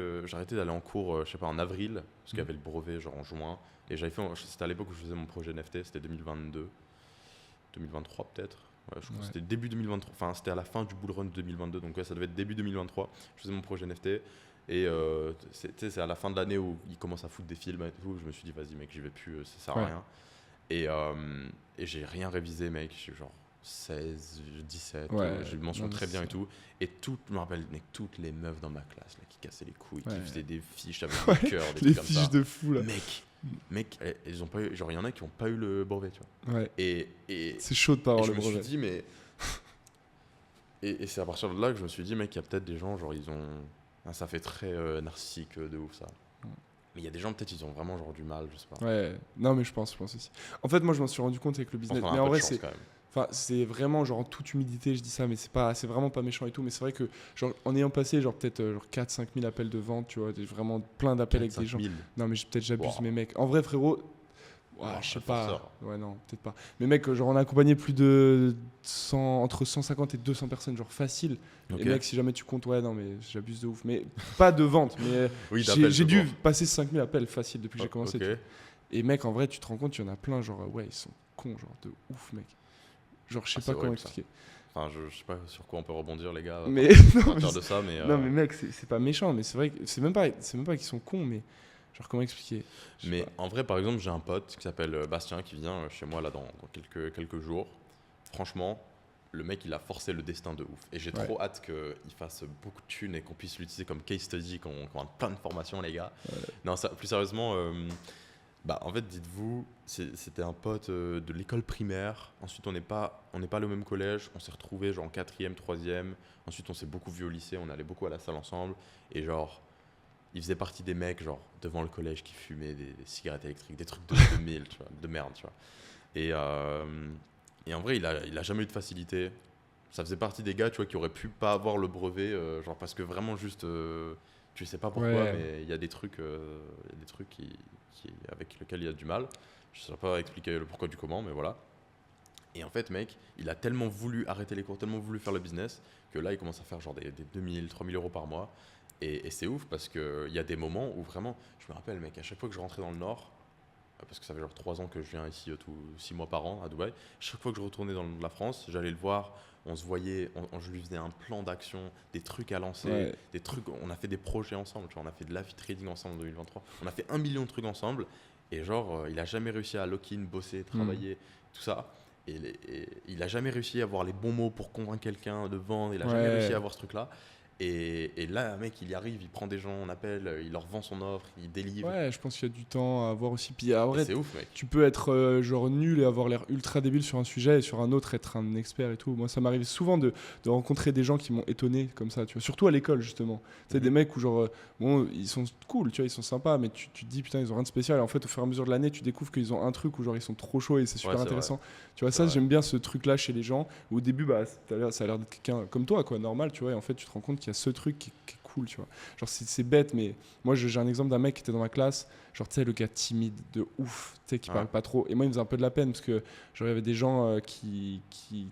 d'aller en cours je sais pas en avril parce qu'il y avait le brevet genre en juin et c'était à l'époque où je faisais mon projet NFT, c'était 2023 peut-être. Ouais, je crois que c'était début 2023, enfin c'était à la fin du bull run 2022 donc ça devait être début 2023. Je faisais mon projet NFT. Et c'est à la fin de l'année où ils commencent à foutre des films et tout, je me suis dit vas-y mec, j'y vais plus, ça sert à rien. Et j'ai rien révisé mec, j'ai genre 16, 17, j'ai une mention très bien et tout. Et je me rappelle mec, toutes les meufs dans ma classe là, qui cassaient les couilles, qui faisaient des fiches avec des cœurs, des trucs comme ça. Les fiches de fou là. Mec, ils ont pas eu, genre il y en a qui ont pas eu le brevet, tu vois. Et c'est chaud de pas avoir le brevet. Je me suis dit mais et c'est à partir de là que je me suis dit mec, il y a peut-être des gens genre ils ont ça fait très narcissique de ouf ça. Mais il y a des gens peut-être ils ont vraiment genre du mal, je sais pas. Ouais, non mais je pense aussi. En fait moi je m'en suis rendu compte avec le business. Mais en vrai c'est vraiment genre en toute humilité je dis ça, mais c'est vraiment pas méchant et tout. Mais c'est vrai que genre en ayant passé genre peut-être 4-5 000 appels de vente, tu vois, vraiment plein d'appels avec des gens. Non mais peut-être j'abuse mes mecs. En vrai frérot. Je sais pas. Ouais, non, peut-être pas. Mais mec, genre, on a accompagné plus de entre 150 et 200 personnes, genre facile. Et mec, si jamais tu comptes, non, mais j'abuse de ouf. Mais pas de vente, mais j'ai dû passer 5000 appels facile depuis que j'ai commencé. Et mec, en vrai, tu te rends compte, il y en a plein, genre, ils sont cons, genre, de ouf, mec. Genre, je sais pas comment expliquer. Enfin, je sais pas sur quoi on peut rebondir, les gars. Mais de ça, mais non, mais mec, c'est pas méchant, mais c'est vrai que c'est même pas qu'ils sont cons, mais. Genre, comment expliquer? Mais en vrai, par exemple, j'ai un pote qui s'appelle Bastien qui vient chez moi là dans quelques jours. Franchement, le mec, il a forcé le destin de ouf. Et j'ai trop hâte qu'il fasse beaucoup de thunes et qu'on puisse l'utiliser comme case study, qu'on a plein de formations, les gars. Non, ça, plus sérieusement, en fait, dites-vous, c'était un pote de l'école primaire. Ensuite, on n'est pas allé au même collège. On s'est retrouvés genre en 4e, 3e. Ensuite, on s'est beaucoup vus au lycée. On allait beaucoup à la salle ensemble. Et genre, il faisait partie des mecs genre devant le collège qui fumaient des cigarettes électriques, des trucs de 2000, tu vois, de merde, tu vois. Et en vrai, il a jamais eu de facilité. Ça faisait partie des gars, tu vois, qui auraient pu pas avoir le brevet, genre parce que vraiment juste, tu sais pas pourquoi, mais il y a des trucs, avec lesquels il y a du mal. Je sais pas expliquer le pourquoi du comment, mais voilà. Et en fait, mec, il a tellement voulu arrêter les cours, tellement voulu faire le business, que là, il commence à faire genre des 2000, 3000 euros par mois. Et c'est ouf parce qu'il y a des moments où vraiment, je me rappelle, mec, à chaque fois que je rentrais dans le Nord, parce que ça fait genre 3 ans que je viens ici, 6 mois par an à Dubaï, chaque fois que je retournais dans la France, j'allais le voir, on se voyait, je lui faisais un plan d'action, des trucs à lancer, des trucs, on a fait des projets ensemble, tu vois, on a fait de l'AFI Trading ensemble en 2023, on a fait 1 million de trucs ensemble, et genre, il a jamais réussi à lock-in, bosser, travailler, tout ça. Et il a jamais réussi à avoir les bons mots pour convaincre quelqu'un de vendre, il a jamais réussi à avoir ce truc-là. Et là, mec, il y arrive, il prend des gens, on appelle, il leur vend son offre, il délivre. Ouais, je pense qu'il y a du temps à avoir aussi. Puis en vrai, c'est ouf, mec. Tu peux être genre nul et avoir l'air ultra débile sur un sujet et sur un autre être un expert et tout. Moi, ça m'arrive souvent de rencontrer des gens qui m'ont étonné comme ça, tu vois. Surtout à l'école, justement. Tu sais, des mecs où genre, bon, ils sont cool, tu vois, ils sont sympas, mais tu te dis, putain, ils ont rien de spécial. Et en fait, au fur et à mesure de l'année, tu découvres qu'ils ont un truc où genre, ils sont trop chauds et c'est super intéressant. Vrai. Tu vois, ça, j'aime bien ce truc-là chez les gens. Où au début, bah, ça a l'air d'être quelqu'un comme toi, quoi, normal, tu vois. Et en fait, tu te rends compte qu'il y a ce truc qui est cool, tu vois. Genre, c'est bête, mais moi, j'ai un exemple d'un mec qui était dans ma classe. Genre, tu sais, le gars timide de ouf, tu sais, qui parle pas trop. Et moi, il me faisait un peu de la peine parce que, genre, il y avait des gens tu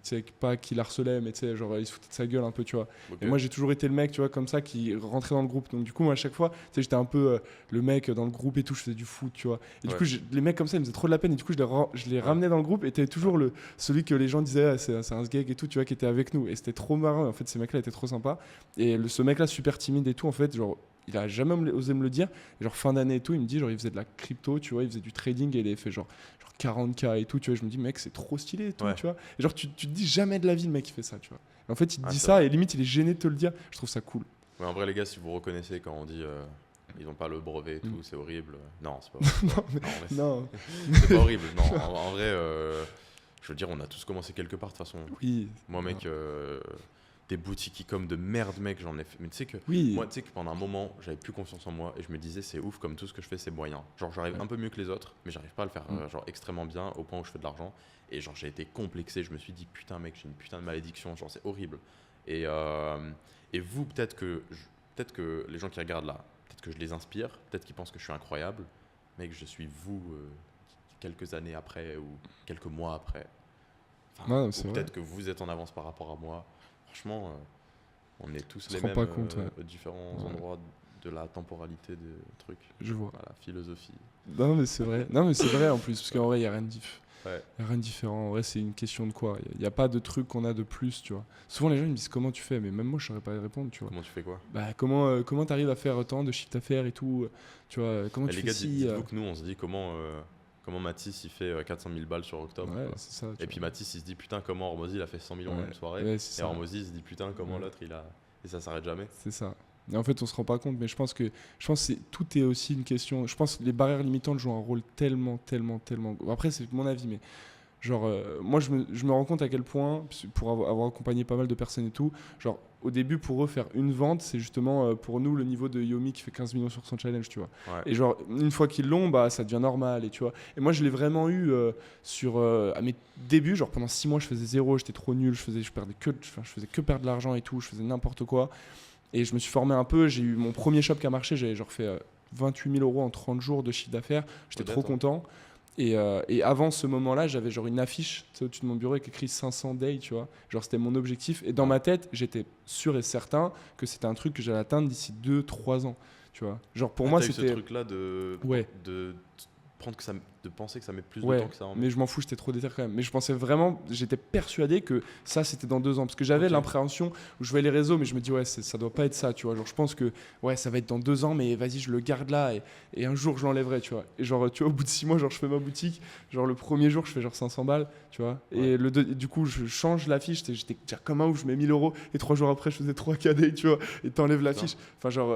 sais, pas qui l'harcelaient, mais tu sais, genre, ils se foutaient de sa gueule un peu, tu vois. Et moi, j'ai toujours été le mec, tu vois, comme ça, qui rentrait dans le groupe. Donc, du coup, moi, à chaque fois, tu sais, j'étais un peu le mec dans le groupe et tout, je faisais du foot, tu vois. Et du coup, les mecs comme ça, ils me faisaient trop de la peine. Et du coup, je les ramenais dans le groupe et t'avais toujours celui que les gens disaient, ah, c'est un sgeg et tout, tu vois, qui était avec nous. Et c'était trop marrant. En fait, ces mecs-là étaient trop sympas. Et ce mec-là, super timide et tout, en fait, genre, il a jamais osé me le dire. Et genre fin d'année et tout, il me dit, genre, il faisait de la crypto, tu vois, il faisait du trading et il avait fait genre 40K et tout, tu vois. Je me dis, mec, c'est trop stylé et tout, tu vois. Et genre, tu te dis jamais de la vie, le mec, qui fait ça, tu vois. Et en fait, il te dit ça et limite, il est gêné de te le dire. Je trouve ça cool. Ouais, en vrai, les gars, si vous reconnaissez quand on dit ils n'ont pas le brevet et tout, c'est horrible. Non, c'est pas horrible. Non. C'est pas horrible. Non, en vrai, je veux dire, on a tous commencé quelque part de toute façon. Oui. Moi, mec. Des boutiques e-com de merde, mec, j'en ai fait. Mais tu sais que moi, tu sais que pendant un moment, j'avais plus confiance en moi et je me disais, c'est ouf, comme tout ce que je fais, c'est moyen. Genre, j'arrive un peu mieux que les autres, mais j'arrive pas à le faire genre extrêmement bien au point où je fais de l'argent. Et genre, j'ai été complexé. Je me suis dit, putain, mec, j'ai une putain de malédiction. Genre, c'est horrible. Et vous, peut-être que les gens qui regardent là, peut-être que je les inspire, peut-être qu'ils pensent que je suis incroyable. Mec, je suis vous quelques années après ou quelques mois après. Enfin, ou peut-être que vous êtes en avance par rapport à moi. Franchement, on est tous les mêmes différents endroits de la temporalité des trucs. Je vois. Voilà, philosophie. Non, mais c'est vrai. Non, mais c'est vrai en plus, parce qu'en vrai, il n'y a rien de différent. En vrai, c'est une question de quoi. Il n'y a pas de truc qu'on a de plus, tu vois. Souvent, les gens ils me disent comment tu fais, mais même moi, je ne saurais pas répondre, tu vois. Comment tu fais quoi? Bah, comment tu arrives à faire autant de chiffre d'affaires et tout, tu vois. Comment tu les fais gars, dites-vous que nous, on se dit comment Mathis il fait 400 000 balles sur octobre. Ouais, c'est ça, et puis Mathis il se dit putain comment Hormozy il a fait 100 millions en une soirée. Et Hormozy il se dit putain comment l'autre il a. Et ça s'arrête jamais. C'est ça. Et en fait on se rend pas compte, mais je pense que tout est aussi une question. Je pense que les barrières limitantes jouent un rôle tellement. Après c'est mon avis, mais genre moi je me rends compte à quel point, pour avoir accompagné pas mal de personnes et tout, genre au début pour eux faire une vente c'est justement pour nous le niveau de Yomi qui fait 15 millions sur son challenge, tu vois. Et genre une fois qu'ils l'ont, bah ça devient normal, et tu vois. Et moi je l'ai vraiment eu à mes débuts, genre pendant 6 mois je faisais zéro, j'étais trop nul, je faisais que perdre de l'argent et tout, je faisais n'importe quoi. Et je me suis formé un peu, j'ai eu mon premier shop qui a marché, j'avais genre fait 28 000 euros en 30 jours de chiffre d'affaires, j'étais trop content. Et avant ce moment-là, j'avais genre une affiche au-dessus de mon bureau avec écrit 500 day, tu vois. Genre c'était mon objectif. Et dans ma tête, j'étais sûr et certain que c'était un truc que j'allais atteindre d'ici 2-3 ans, tu vois. Genre pour moi, t'as c'était. eu ce truc-là de de penser que ça met plus de Ouais, temps que ça en met. mais je m'en fous, j'étais trop déter quand même. Mais je pensais vraiment, j'étais persuadé que ça c'était dans 2 ans. Parce que j'avais Ok. l'appréhension où je voyais les réseaux, mais je me dis, ouais, ça doit pas être ça, tu vois. Genre, je pense que, ouais, ça va être dans 2 ans, mais vas-y, je le garde là et un jour je l'enlèverai, tu vois. Et genre, tu vois, au bout de 6 mois, genre, je fais ma boutique. Genre, le premier jour, je fais genre 500 balles, tu vois. Et du coup, je change l'affiche, j'étais déjà comme un ouf, je mets 1000 euros. Et 3 jours après, je faisais 3 KD, tu vois. Et t'enlèves l'affiche. Enfin, genre,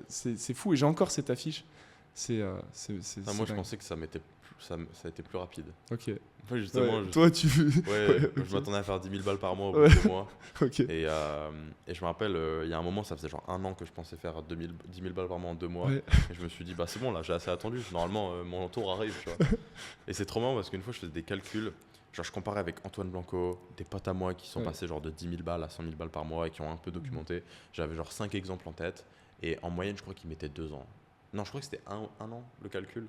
c'est fou. Et j'ai encore cette affiche. C'est Moi, je dingue. pensais que ça a été plus rapide. Ok. Moi, justement, Ouais, toi, tu. ouais, ok. je m'attendais à faire 10 000 balles par mois au bout Ouais. de 2 mois. Ok. Et je me rappelle, il y a un moment, ça faisait genre 1 an que je pensais faire 10 000 balles par mois en 2 mois. Ouais. Et je me suis dit, bah c'est bon, là, j'ai assez attendu. Normalement, mon tour arrive, tu vois. Et c'est trop marrant parce qu'une fois, je faisais des calculs. Genre, je comparais avec Antoine Blanco, des potes à moi qui sont passés genre de 10 000 balles à 100 000 balles par mois et qui ont un peu documenté. J'avais genre 5 exemples en tête. Et en moyenne, je crois qu'ils mettaient 2 ans. Non, je crois que c'était un an le calcul.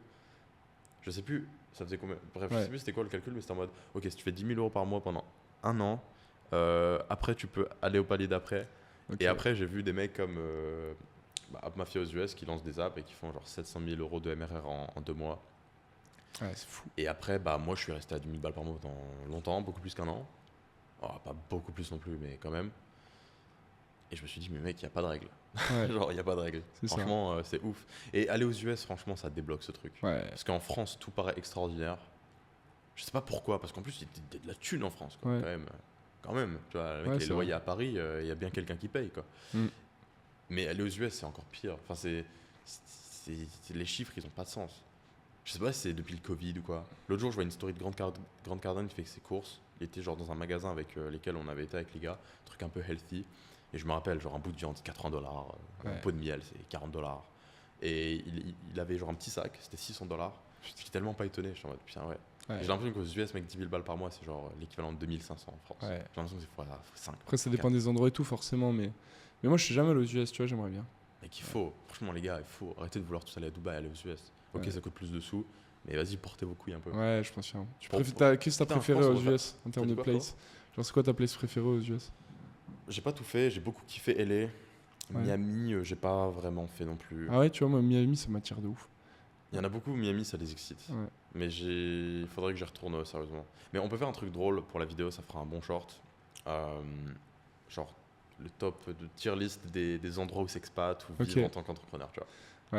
Je sais plus, ça faisait combien. Bref, je sais plus c'était quoi le calcul, mais c'était en mode ok, si tu fais 10 000 euros par mois pendant 1 an, après tu peux aller au palier d'après. Ok. Et après, j'ai vu des mecs comme App Mafia aux US qui lancent des apps et qui font genre 700 000 euros de MRR en 2 mois. Ouais, c'est fou. Et après, bah, moi je suis resté à 10 000 balles par mois pendant longtemps, beaucoup plus qu'1 an. Oh, pas beaucoup plus non plus, mais quand même. Et je me suis dit, mais mec, il n'y a pas de règle. Ouais. Genre, il n'y a pas de règle. C'est ça. Franchement, c'est ouf. Et aller aux US, franchement, ça débloque ce truc. Ouais. Parce qu'en France, tout paraît extraordinaire. Je sais pas pourquoi, parce qu'en plus, il y a de la thune en France, quoi, Ouais. quand même. Quand même, tu vois, avec Ouais, les c'est loyers à Paris, il y a bien quelqu'un qui paye, quoi. Mm. Mais aller aux US, c'est encore pire. Enfin, les chiffres, ils ont pas de sens. Je sais pas si c'est depuis le Covid ou quoi. L'autre jour, je vois une story de Grande Cardone qui fait ses courses. Il était genre dans un magasin avec lesquels on avait été avec les gars, un truc un peu healthy. Et je me rappelle, genre un bout de viande, 80 $, un Ouais. pot de miel, c'est 40 $. Et il avait genre un petit sac, c'était 600 $. J'étais tellement pas étonné, je suis en mode putain, ouais. Ouais. J'ai l'impression qu'aux US, mec, 10 000 balles par mois, c'est genre l'équivalent de 2500 en France. Ouais. J'ai l'impression que c'est fois 5. Après, ça dépend des endroits et tout, forcément. Mais moi, je suis jamais allé aux US, tu vois, j'aimerais bien. Mec, il faut, franchement, les gars, il faut arrêter de vouloir tous aller à Dubaï, aller aux US. Ok, Ouais. ça coûte plus de sous, mais vas-y, portez vos couilles un peu. Ouais, je pense bien. Pour- Qu'est-ce que t'as Putain, préféré France, on aux va US en termes dit de quoi, place? Genre, c'est quoi ta place préférée aux US? J'ai pas tout fait, j'ai beaucoup kiffé LA. Ouais. Miami, j'ai pas vraiment fait non plus. Ah ouais, tu vois, moi, Miami, ça m'attire de ouf. Il y en a beaucoup, Miami, ça les excite. Ouais. Mais il faudrait que j'y retourne sérieusement. Mais on peut faire un truc drôle pour la vidéo, ça fera un bon short. Genre le top de tier list des endroits où s'expat ou Ok. vivre en tant qu'entrepreneur, tu vois.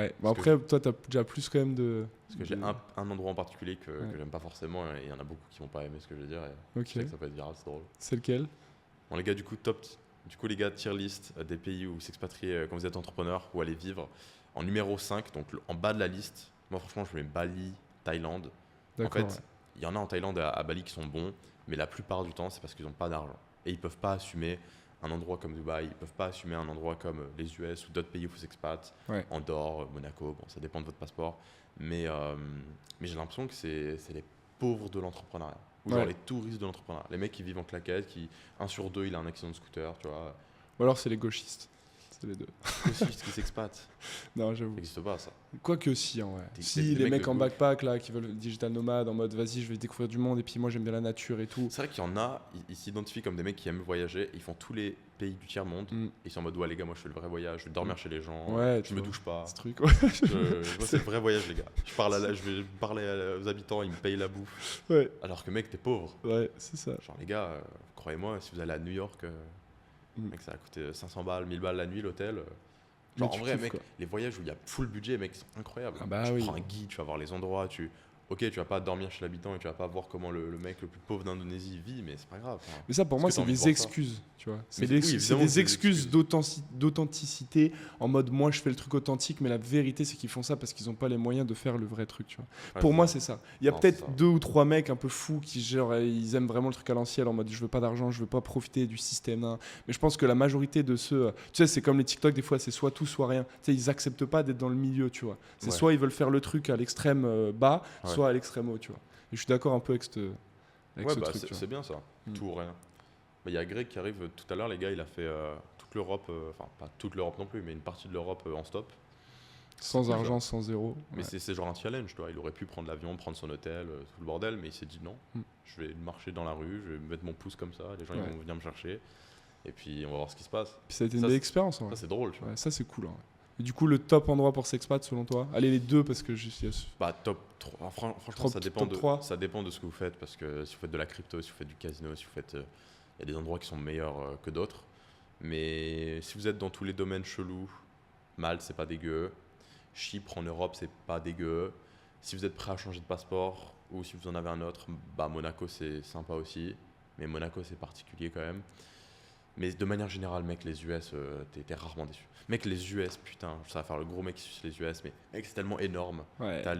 Ouais. Bon, Parce que après, toi, t'as déjà plus quand même de. Parce que j'ai un endroit en particulier que Ouais. j'aime pas forcément et il y en a beaucoup qui vont pas aimer ce que je vais dire. Et Ok. je sais que ça peut être viral, c'est drôle. C'est lequel? Bon, les gars, du coup, les gars, tier list des pays où s'expatrier quand vous êtes entrepreneur ou aller vivre. En numéro 5, donc en bas de la liste, moi franchement, je mets Bali, Thaïlande. En D'accord. fait, il y en a en Thaïlande à Bali qui sont bons, mais la plupart du temps, c'est parce qu'ils n'ont pas d'argent. Et ils peuvent pas assumer un endroit comme Dubaï, ils peuvent pas assumer un endroit comme les US ou d'autres pays où vous expat, Ouais. Andorre, Monaco, bon, ça dépend de votre passeport. Mais j'ai l'impression que c'est les pauvres de l'entrepreneuriat. Ou genre Ouais. les touristes de l'entrepreneuriat. Les mecs qui vivent en claquette, qui 1 sur 2, il a un accident de scooter, tu vois. Ou alors, c'est les gauchistes. C'est les deux. Aussi, qui s'expatent. Non, Ça j'avoue. n'existe pas, ça. Quoique si, en vrai. Des Si, les mecs mecs de en gauche. backpack, là, qui veulent digital nomade, en mode, vas-y, je vais découvrir du monde, et puis moi, j'aime bien la nature et tout. C'est vrai qu'il y en a, ils s'identifient comme des mecs qui aiment voyager, ils font tous les pays du tiers-monde, Mm. et ils sont en mode, ouais les gars, moi je fais le vrai voyage, je vais dormir chez les gens, Ouais, je tu me vois. douche pas, Ce truc, ouais. moi c'est le vrai voyage les gars. Je vais parler aux habitants, ils me payent la bouffe, Ouais, alors que mec t'es pauvre. ouais, c'est ça. Genre les gars, croyez-moi, si vous allez à New York, Mm. mec ça va coûter 500 balles, 1000 balles la nuit l'hôtel. Mais Genre en tu vrai kiffes, mec, quoi. les voyages où il y a full budget mec, c'est incroyable. Ah bah tu oui. prends un guide, tu vas voir les endroits, Ok, tu vas pas dormir chez l'habitant et tu vas pas voir comment le mec le plus pauvre d'Indonésie vit, mais c'est pas grave. Enfin, Mais ça, pour Parce moi, que t'as c'est envie de des voir ça. excuses, tu vois. C'est Mais des, oui, c'est évidemment des que c'est des excuses excuses. d'authenticité, en mode, moi, je fais le truc authentique, mais la vérité, c'est qu'ils font ça parce qu'ils n'ont pas les moyens de faire le vrai truc, tu vois. ouais, Pour c'est moi, ça. c'est ça. Il y a Non, peut-être c'est ça. 2 ou 3 mecs un peu fous qui, genre, ils aiment vraiment le truc à l'ancienne, en mode, je veux pas d'argent, je veux pas profiter du système. Hein. Mais je pense que la majorité de ceux, tu sais, c'est comme les TikTok, des fois, c'est soit tout, soit rien. Tu sais, ils acceptent pas d'être dans le milieu, tu vois. C'est Ouais. soit ils veulent faire le truc à l'extrême bas, Ouais. soit à l'extrême haut, tu vois. Et je suis d'accord un peu avec ce Ouais, truc, tu c'est vois. c'est bien ça, Mm. tout ou rien. Il y a Greg qui arrive tout à l'heure, les gars, il a fait toute l'Europe, enfin pas toute l'Europe non plus, mais une partie de l'Europe en stop. Sans cool, argent, ça. sans zéro. Mais Ouais. c'est genre un challenge, tu vois. Il aurait pu prendre l'avion, prendre son hôtel, tout le bordel, mais il s'est dit non, Mm. je vais marcher dans la rue, je vais mettre mon pouce comme ça, les gens ils Ouais. vont venir me chercher, et puis on va voir ce qui se passe. Puis ça a été une Ça, belle c'est- expérience, en Ça vrai. c'est drôle, tu vois. Ouais, ça, c'est cool, en vrai. Et du coup, le top endroit pour s'expat selon toi? Allez, les deux, parce que Bah, top 3. Franchement, Top- ça dépend, top 3. ça dépend de ce que vous faites. Parce que si vous faites de la crypto, si vous faites du casino, si vous faites. Il y a des endroits qui sont meilleurs que d'autres. Mais si vous êtes dans tous les domaines chelous, Malte, c'est pas dégueu. Chypre en Europe, c'est pas dégueu. Si vous êtes prêt à changer de passeport ou si vous en avez un autre, bah Monaco, c'est sympa aussi. Mais Monaco, c'est particulier quand même. Mais de manière générale, mec, les US, t'es rarement déçu. Mec, les US, putain, ça va faire le gros mec qui suce les US, mais mec, c'est tellement énorme. Ouais, T'as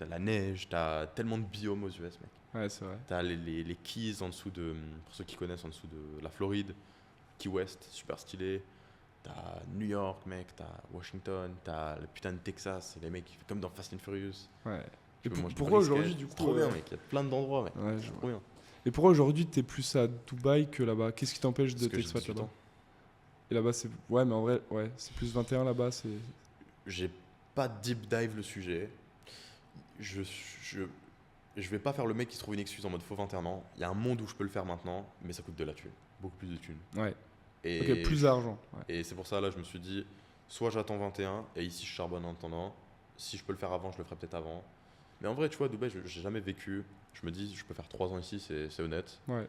la neige, t'as tellement de biomes aux US, mec. ouais, c'est vrai. T'as les Keys en dessous de, pour ceux qui connaissent, en dessous de la Floride, Key West, super stylé. T'as New York, mec, t'as Washington, t'as le putain de Texas, les mecs, comme dans Fast and Furious. Ouais. Tu Et peux manger du pourquoi brisket, aujourd'hui, du c'est coup, trop bien, mec, il y a plein d'endroits, mec. Ouais, C'est trop bien. Et pourquoi aujourd'hui, t'es plus à Dubaï que là-bas? Qu'est-ce qui t'empêche de Parce que j'ai t'expat 18 là-bas? ans. Et là-bas, c'est. Ouais, mais en vrai, ouais, c'est plus 21 là-bas. C'est. J'ai pas deep dive le sujet. Je, je, je vais pas faire le mec qui se trouve une excuse en mode faux 21 ans. Il y a un monde où je peux le faire maintenant, mais ça coûte de la thune. Beaucoup plus de thunes. Ouais. Et, Ok, plus d'argent. Ouais. et c'est pour ça, là, je me suis dit, soit j'attends 21, et ici je charbonne en attendant. Si je peux le faire avant, je le ferai peut-être avant. Mais en vrai, tu vois, Dubaï, j'ai jamais vécu. Je me dis, je peux faire 3 ans ici, c'est honnête. Ouais.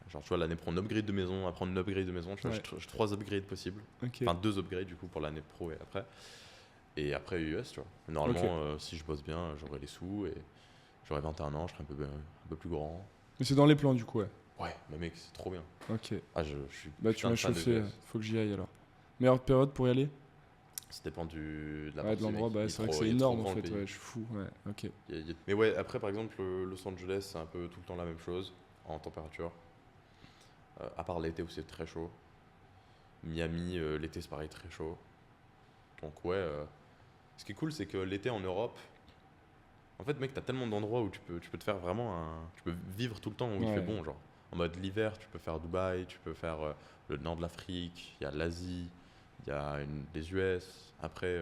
Genre, tu vois, l'année pro, un upgrade de maison, après un upgrade de maison, tu vois, Ouais. j'ai 3 upgrades possibles. Ok. Enfin, 2 upgrades du coup pour l'année pro et après. Et après US, tu vois. Normalement, si je bosse bien, j'aurai les sous et j'aurai 21 ans, je serai un peu plus grand. Mais c'est dans les plans, du coup, ouais. Ouais, mais mec, c'est trop bien. Ok. Ah, je suis. Bah, tu putain m'as de fan des chauffé. US. Faut que j'y aille alors. Meilleure période pour y aller? Ça dépend de la Ouais, de partie, l'endroit, mec. bah, Il est c'est vrai que trop- c'est il est trop énorme en grand, le fait. pays. Ouais, je suis fou. Ouais, ok. Mais ouais, après, par exemple, Los Angeles, c'est un peu tout le temps la même chose en température. À part l'été où c'est très chaud. Miami, l'été, c'est pareil, très chaud. Donc, ouais. Ce qui est cool, c'est que l'été en Europe, en fait, mec, t'as tellement d'endroits où tu peux te faire vraiment tu peux vivre tout le temps où il Ouais. fait bon, genre. En mode l'hiver, tu peux faire Dubaï, tu peux faire le nord de l'Afrique, il y a l'Asie, il y a les US. Après,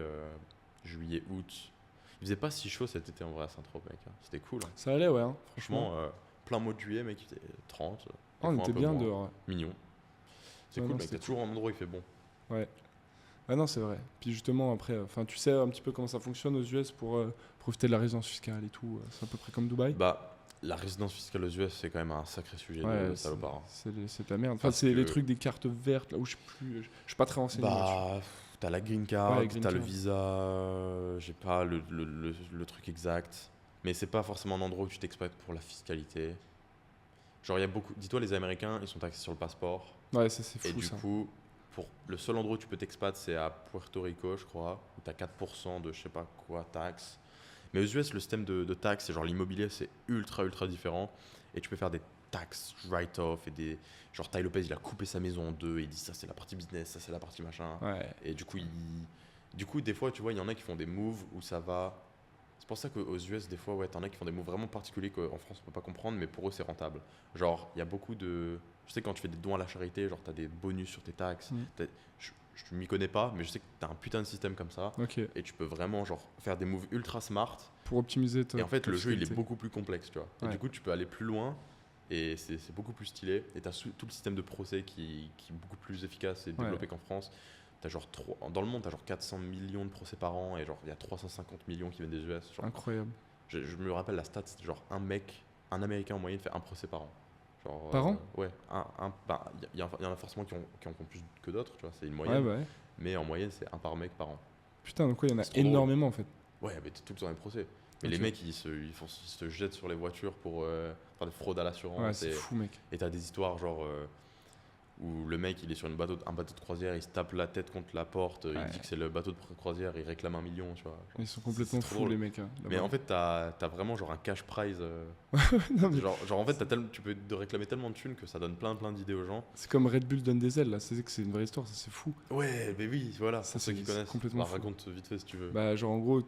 juillet, août. Il faisait pas si chaud cet été en vrai à Saint-Tropez, mec, hein. C'était cool, hein. Ça allait, ouais, hein, franchement. Franchement, plein mois de juillet, mec, il faisait 30. des Ah, on fois un était peu bien moins. dehors. Ouais. Mignon. C'est Ouais, cool, non, mec, c'était t'as toujours un endroit où il fait bon. Ouais. Ah non, c'est vrai. Puis justement, après, enfin, tu sais un petit peu comment ça fonctionne aux US pour profiter de la résidence fiscale et tout. C'est à peu près comme Dubaï. Bah, la résidence fiscale aux US, c'est quand même un sacré sujet Ouais, de c'est salopard, hein. c'est de la merde. Enfin, Parce c'est les que- trucs des cartes vertes, là où je sais plus. Je suis pas très renseigné là-dessus. Bah, t'as la green card, Ouais, green t'as le card. visa, j'ai pas le truc exact. Mais c'est pas forcément un endroit où tu t'expates pour la fiscalité. Genre, il y a beaucoup. Dis-toi, les Américains, ils sont taxés sur le passeport. Ouais, ça c'est Et fou du ça. coup, le seul endroit où tu peux t'expat, c'est à Puerto Rico, je crois, où t'as 4% de je sais pas quoi taxes. Mais aux US, le système de taxes, c'est genre l'immobilier, c'est ultra différent. Et tu peux faire des tax write-off et des. Genre, Tai Lopez, il a coupé sa maison en deux et il dit ça, c'est la partie business, ça, c'est la partie machin. Ouais. Et du coup, des fois, tu vois, il y en a qui font des moves où ça va. C'est pour ça qu'aux US, des fois, ouais, t'en as qui font des moves vraiment particuliers qu'en France, on peut pas comprendre, mais pour eux, c'est rentable. Genre, il y a beaucoup de. Je sais, quand tu fais des dons à la charité, genre, t'as des bonus sur tes taxes. Mm. Je m'y connais pas, mais je sais que t'as un putain de système comme ça. Ok. Et tu peux vraiment, genre, faire des moves ultra smart. Pour optimiser ta. Et en fait, ta le jeu, il est fiscalité. beaucoup plus complexe, tu vois. Et Ouais. du coup, tu peux aller plus loin. Et c'est beaucoup plus stylé. Et t'as tout le système de procès qui est beaucoup plus efficace et développé qu'en France. T'as genre dans le monde, t'as genre 400 millions de procès par an et genre il y a 350 millions qui viennent des US. Genre, Incroyable. je me rappelle la stat, c'était genre un Américain en moyenne fait un procès par an. Genre, Par an Ouais. Il y en a forcément qui en font plus que d'autres, tu vois, c'est une Ouais, moyenne. bah ouais. Mais en moyenne, c'est un par mec par an. Putain, donc ouais, il y en a C'est trop drôle. énormément en fait. Ouais, mais t'es tout le temps dans les procès. Mais Ok. les mecs, ils se jettent sur les voitures pour faire des fraudes à l'assurance. Ouais, c'est fou, mec. Et t'as des histoires genre où le mec il est sur un bateau de croisière, il se tape la tête contre la porte, Ouais. il dit que c'est le bateau de croisière, il réclame 1 million, tu vois. Genre. Ils sont complètement c'est trop fous, drôle. les mecs. Hein, Mais là-bas. en fait, t'as vraiment genre un cash prize. Non, mais Genre en fait, tu peux te réclamer tellement de thunes que ça donne plein d'idées aux gens. c'est comme Red Bull donne des ailes, là. C'est que c'est une vraie histoire, ça c'est fou. Ouais, mais oui, voilà, Ça, pour ceux c'est- qui c'est connaissent. complètement fou. Raconte vite fait si tu veux. Bah, genre en gros,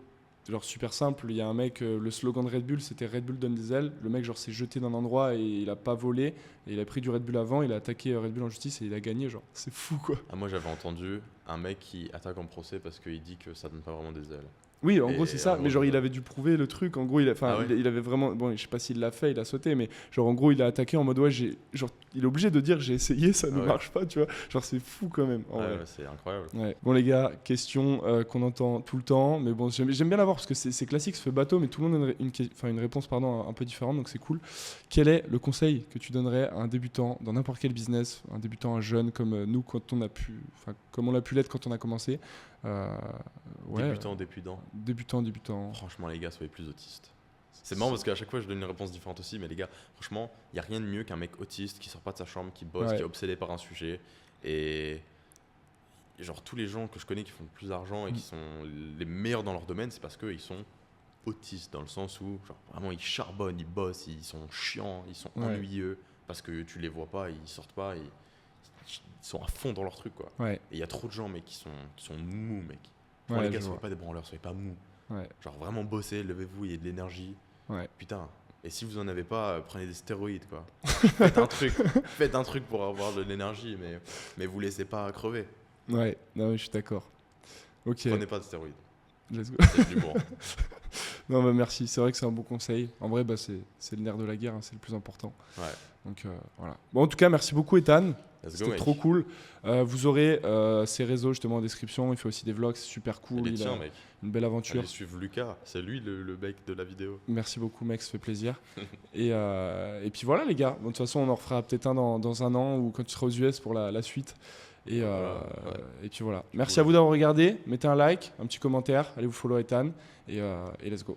genre super simple, il y a un mec, le slogan de Red Bull c'était Red Bull donne des ailes. Le mec, genre, s'est jeté d'un endroit et il a pas volé. Et il a pris du Red Bull avant, il a attaqué Red Bull en justice et il a gagné. Genre, c'est fou quoi. Ah, moi j'avais entendu un mec qui attaque en procès parce qu'il dit que ça donne pas vraiment des ailes. Oui, en Et gros, c'est ça. en Mais gros, genre, c'est il ça. avait dû prouver le truc. En gros, Ah ouais? il avait vraiment. Bon, je sais pas s'il l'a fait, il a sauté, mais genre, en gros, il a attaqué en mode ouais, genre, il est obligé de dire j'ai essayé, ça Ah ne ouais. marche pas, tu vois. Genre, c'est fou quand même. En Ouais, vrai. ouais, c'est incroyable. Ouais. Bon, les gars, question qu'on entend tout le temps, mais bon, j'aime bien l'avoir parce que c'est classique, ça fait bateau, mais tout le monde a une réponse pardon, un peu différente, donc c'est cool. Quel est le conseil que tu donnerais à un débutant dans n'importe quel business, un débutant, un jeune comme nous, quand on a pu, enfin, comme on l'a pu l'être quand on a commencé ouais, débutant. Franchement, les gars, soyez plus autistes. C'est marrant parce qu'à chaque fois, je donne une réponse différente aussi, mais les gars, franchement, il n'y a rien de mieux qu'un mec autiste qui sort pas de sa chambre, qui bosse, Ouais. qui est obsédé par un sujet. Et genre, tous les gens que je connais qui font le plus d'argent et qui sont les meilleurs dans leur domaine, c'est parce qu'ils sont autistes, dans le sens où, genre, vraiment, ils charbonnent, ils bossent, ils sont chiants, ils sont Ouais. ennuyeux, parce que tu les vois pas, ils sortent pas, ils sont à fond dans leur truc, quoi. Ouais, Et il y a trop de gens, mec, qui sont mous, mec. Pour ouais, les gars, je soyez vois. pas des branleurs, soyez pas mous. Ouais, Genre vraiment bossez, levez-vous, il y a de l'énergie. ouais. Putain. Et si vous en avez pas, prenez des stéroïdes quoi. Faites un truc pour avoir de l'énergie, mais vous laissez pas crever. Ouais, non, mais je suis d'accord. Ok, Prenez pas de stéroïdes. let's go. C'est de l'humour. Non, bah merci, c'est vrai que c'est un bon conseil. En vrai, bah, c'est le nerf de la guerre, hein, c'est le plus important. Ouais. Donc voilà. Bon, en tout cas, merci beaucoup, Ethan. Let's go, C'était mec. trop cool. Vous aurez ses réseaux justement en description. Il fait aussi des vlogs, c'est super Et cool. les Il tiens, a mec. une belle aventure. Allez suivre Lucas. C'est lui le mec de la vidéo. Merci beaucoup, mec, ça fait plaisir. Et puis voilà, les gars. Bon, de toute façon, on en refera peut-être un dans un an ou quand tu seras aux US pour la suite. Et, Ouais. et puis voilà. Merci Cool. à vous d'avoir regardé. Mettez un like, un petit commentaire. Allez vous follow Ethan. Et let's go.